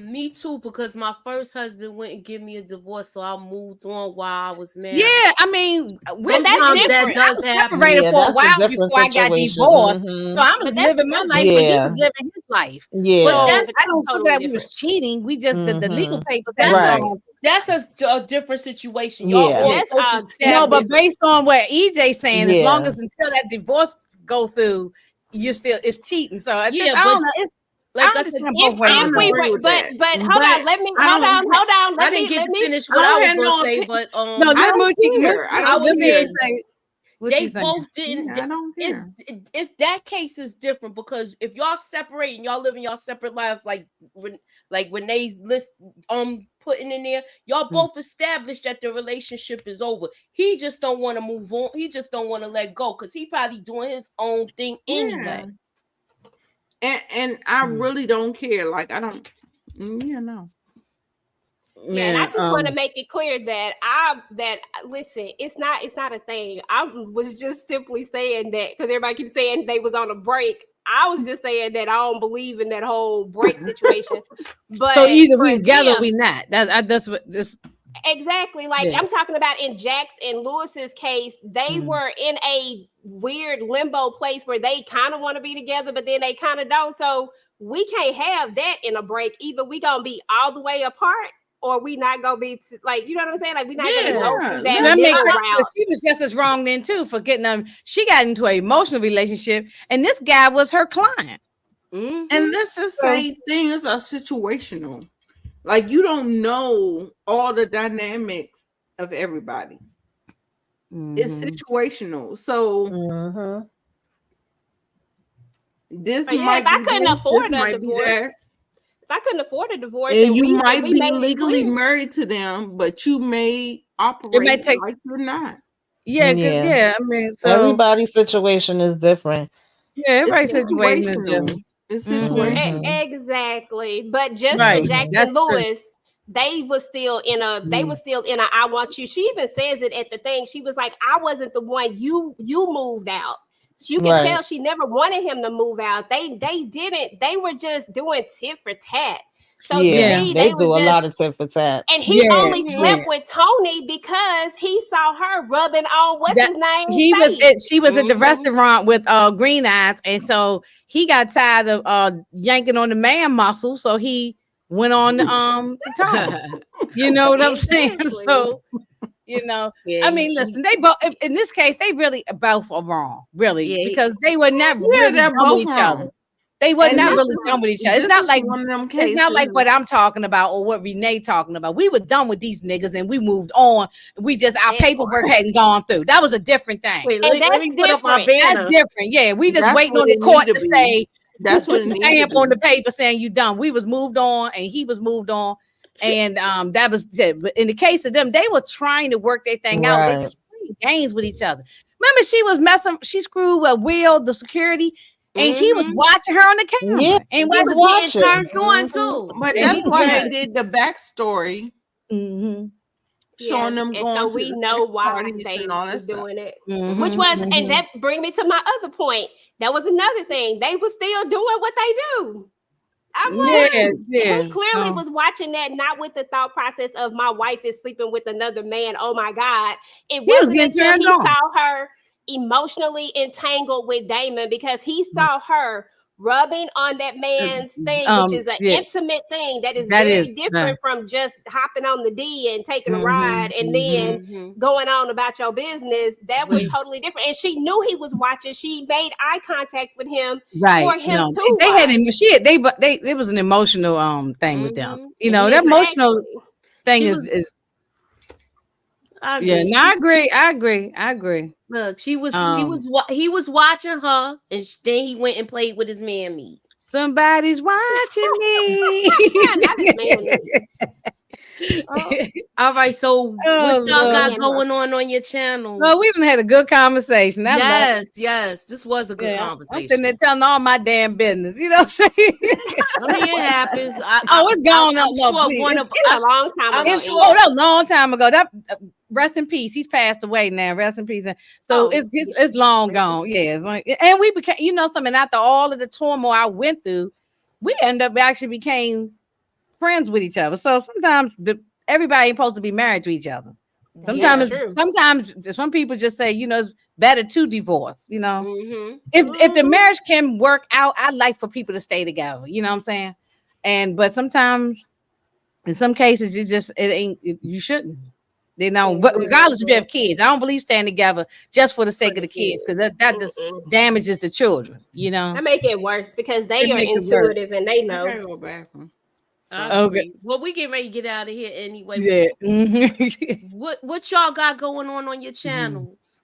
me too, because my first husband wouldn't give me a divorce, so I moved on while I was married. Yeah, I mean, Sometimes that's that different. does happen. separated Yeah, for a that's a while different before I got situation. divorced. Mhm. So I was But that's- living my that's life, but he Yeah. was living his life. Yeah. So that's I don't totally feel that we was different. cheating. We just the legal Mhm. papers. That's Right. That's a different situation. Y'all Yeah. all That's both No, but established. based on what EJ saying, as long Yeah. as until that divorce go through, you're still it's cheating. So I just Yeah, I but don't know. It's like I I said, understand both ways. If of we it. agree were, with but that. hold But on, let me I hold don't- on. I Let didn't me get let to me. finish I what don't I was have gonna no say, opinion. but No, I let don't Moochie care. I I don't was care. saying what they you saying. both didn't. Yeah, I don't care. It's that case is different, because if y'all separate and y'all living y'all separate lives, like Renee's list putting in there, y'all both established that the relationship is over. He just don't want to move on. He just don't want to let go, because he probably doing his own thing anyway. And I really don't care. Like I don't. Yeah, no. Yeah, and I just want to make it clear that listen, it's not a thing. I was just simply saying that because everybody keeps saying they was on a break. I was just saying that I don't believe in that whole break situation. But so either for we together or them, we not. That's what this exactly. Like Yeah. I'm talking about in Jax and Lewis's case, they were in a weird limbo place where they kind of want to be together, but then they kind of don't. So we can't have that in a break. Either we gonna be all the way apart, or we not gonna be like, you know what I'm saying? Like we're not gonna go through that That makes middle sense, route. 'cause she was just as wrong then too for getting them. She got into an emotional relationship, and this guy was her client. Mhm. And let's just say things are situational. Like you don't know all the dynamics of everybody. It's situational. So Mhm. this But yeah, might if I be couldn't this, afford this a might be divorce, that. if I couldn't afford a divorce, And you might we be made it legally clear. married to them, but you may operate take- like you're not. Yeah, Yeah. I mean, so Everybody's situation is different. yeah, everybody's It's situation is situational. different. It's Mhm. situational. Exactly. But just Right. for Jackson That's true. Lewis, they was still in a I want you. She even says it at the thing. She was like, I wasn't the one, you moved out. So you can Right. tell she never wanted him to move out. They didn't, they were just doing tit for tat. So Yeah, to me, they they do was a just, lot of tit for tat. and he Yeah, only slept with Tony because he saw her rubbing on what's That- his name? He was face. she was at the restaurant with Green Eyes, and so he got tired of yanking on the man muscle, so he went on to Tony. You know what I'm saying? Exactly. So you know, Yeah, I mean, listen, they both in this case they really both are wrong, really, Yeah. because they were not Yeah, really they're done with both each wrong. other. They were And not this really is- done with each other. It's this not is like one of them it's not like cases- what I'm talking about or what Renee talking about. We were done with these niggas and we moved on. We just our Yeah. paperwork hadn't gone through. That was a different thing. Wait, And let me put up our that's banner. That's different. Yeah, we just That's waiting what on the it court need to to be. say That's put what the it need stamp to on be. the paper saying you done. We was moved on and he was moved on. And that was it. But in the case of them, they were trying to work their thing out. They Right. was playing games with each other. Remember, she was messing, she screwed with Will, the security, and he was watching her on the camera. Yeah, And He was was getting watching. turned on Mhm. too. But And that's he why was. they did the backstory, showing them and going so to we the know sex why parties they and all that was stuff. doing it. Mhm, Which was, mhm. and that bring me to my other point. That was another thing. They were still doing what they do. I'm like, Yeah. he clearly So- was watching that not with the thought process of my wife is sleeping with another man. Oh my God. It was wasn't getting until turned he on. saw her emotionally entangled with Damon because he saw her rubbing on that man's thing, which is an yeah. intimate thing that is That very is, different from just hopping on the D and taking a Mhm, ride and then Mhm. going on about your business. That was totally different. And she knew he was watching. She made eye contact with him Right. for him No, to they had watch. they it was an emotional thing with them. Mhm. You know, And that he- emotional thing She is was- I yeah, agree. no, I agree. Look, he was watching her, and then he went and played with his man meat. Somebody's watching me. Not his man meat. All right, so what y'all got Lord. going on your channel? Well, we even had a good conversation. I love it. Yes, this was a good Yeah, conversation. I'm sitting there telling all my damn business. You know what I'm saying? I mean, it happens. Oh, it's gone up. I'm No, sure please. one of It's a long time ago. I'm It's sure- that was a long time ago. That rest in peace. He's passed away now. Rest in peace. And so Oh, it's long gone. Yeah. It's like, and we became, something after all of the turmoil I went through, we ended up actually became friends with each other. So sometimes everybody ain't supposed to be married to each other. That's Sometimes, true. sometimes some people just say, it's better to divorce. Mm-hmm. If the marriage can work out, I like for people to stay together. You know what I'm saying? But sometimes, in some cases, you shouldn't. But regardless if you have kids, I don't believe staying together just for the sake of the kids, because that just damages the children. I make it worse because they are intuitive and they know. Go bathroom. Okay. Well, we getting ready to get out of here anyway. Yeah. What y'all got going on your channels?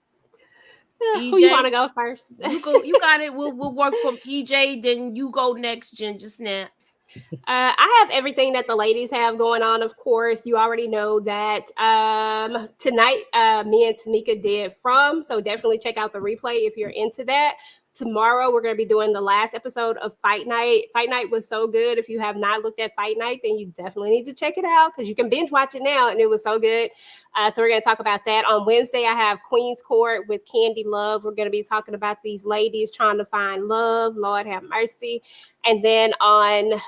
Who you want to go first? You got it. We'll work from EJ. Then you go next, Ginger Snaps. I have everything that the ladies have going on. Of course, you already know that tonight me and Tamika did From, so definitely check out the replay if you're into that. Tomorrow we're going to be doing the last episode of Fight Night. Fight Night was so good. If you have not looked at Fight Night, then you definitely need to check it out because you can binge watch it now, and it was so good. So we're going to talk about that. On Wednesday, I have Queen's Court with Candy Love. We're going to be talking about these ladies trying to find love. Lord have mercy. And then on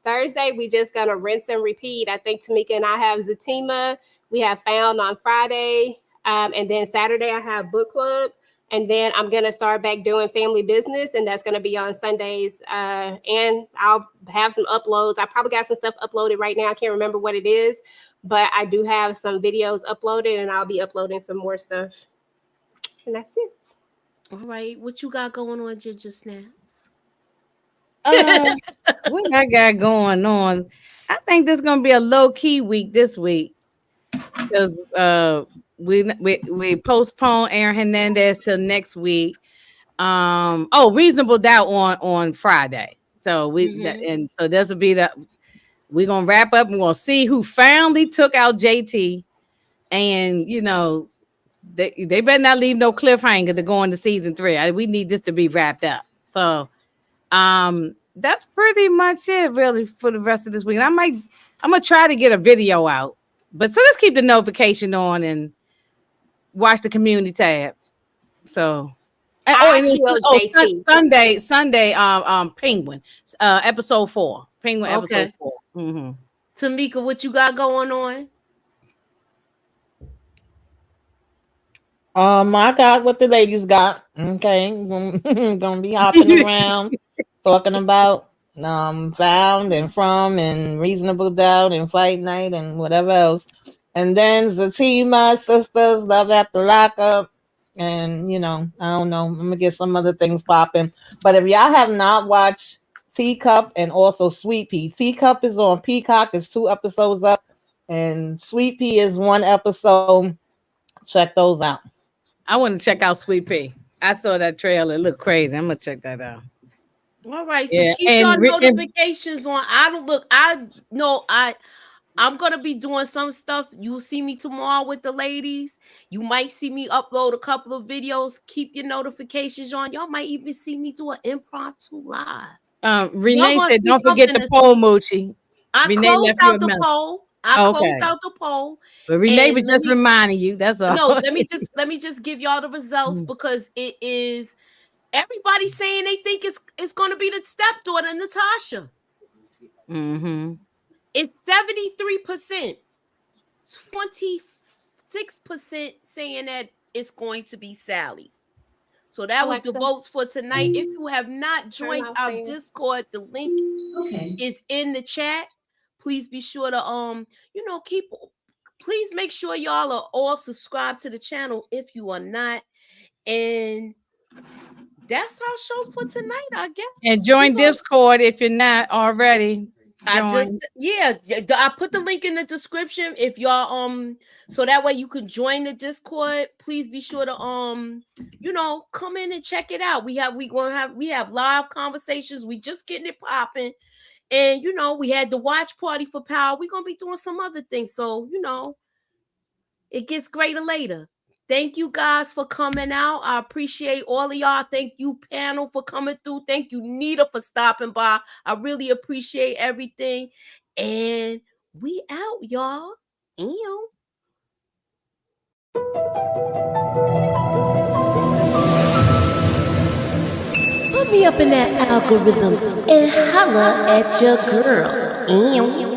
Thursday, we just going to rinse and repeat. I think Tamika and I have Zatima. We have Found on Friday. And then Saturday, I have Book Club. And then I'm going to start back doing Family Business, and that's going to be on Sundays. And I'll have some uploads. I probably got some stuff uploaded right now. I can't remember what it is, but I do have some videos uploaded, and I'll be uploading some more stuff. And that's it. All right. What you got going on, Ginger Snaps? What I got going on? I think this is going to be a low-key week this week because we postpone Aaron Hernandez till next week. Reasonable Doubt on Friday. So so this will be we're gonna wrap up and we'll see who finally took out JT. And they better not leave no cliffhanger to go into season 3. We need this to be wrapped up. So that's pretty much it really for the rest of this week. And I'm gonna try to get a video out. But so let's keep the notification on and watch the community tab. So Sunday, Penguin, episode 4. Penguin episode 4. Mm-hmm. Tamika, what you got going on? I got what the ladies got. Okay, gonna be hopping around talking about Found and From and Reasonable Doubt and Fight Night and whatever else. And then Zatima, Sisters, Love at the Lockup. And I don't know. I'm gonna get some other things popping. But if y'all have not watched Teacup and also Sweet Pea, Teacup is on Peacock. It's 2 episodes up, and Sweet Pea is 1 episode. Check those out. I want to check out Sweet Pea. I saw that trailer. It looked crazy. I'm gonna check that out. All right. So keep your notifications on. I'm gonna be doing some stuff. You'll see me tomorrow with the ladies. You might see me upload a couple of videos. Keep your notifications on. Y'all might even see me do an impromptu live. Renee said, "Don't forget the poll, Moochie." I closed out the poll. Closed out the poll. But Renee was just reminding you. That's all. No, let me just give y'all the results because it is everybody saying they think it's going to be the stepdaughter, Natasha. Mm-hmm. It's 73%, 26% saying that it's going to be Sally. So that was the votes for tonight. If you have not joined our Discord, the link is in the chat. Please be sure to please make sure y'all are all subscribed to the channel if you are not. And that's our show for tonight, I guess. And join Discord if you're not already. I put the link in the description if y'all so that way you can join the Discord. Please be sure to come in and check it out. We have live conversations. We just getting it popping. And we had the watch party for Power. We're gonna be doing some other things. So it gets greater later. Thank you guys for coming out. I appreciate all of y'all. Thank you, panel, for coming through. Thank you, Nita, for stopping by. I really appreciate everything. And we out, y'all. Ew. me up in that algorithm and holla at your girl. Ew.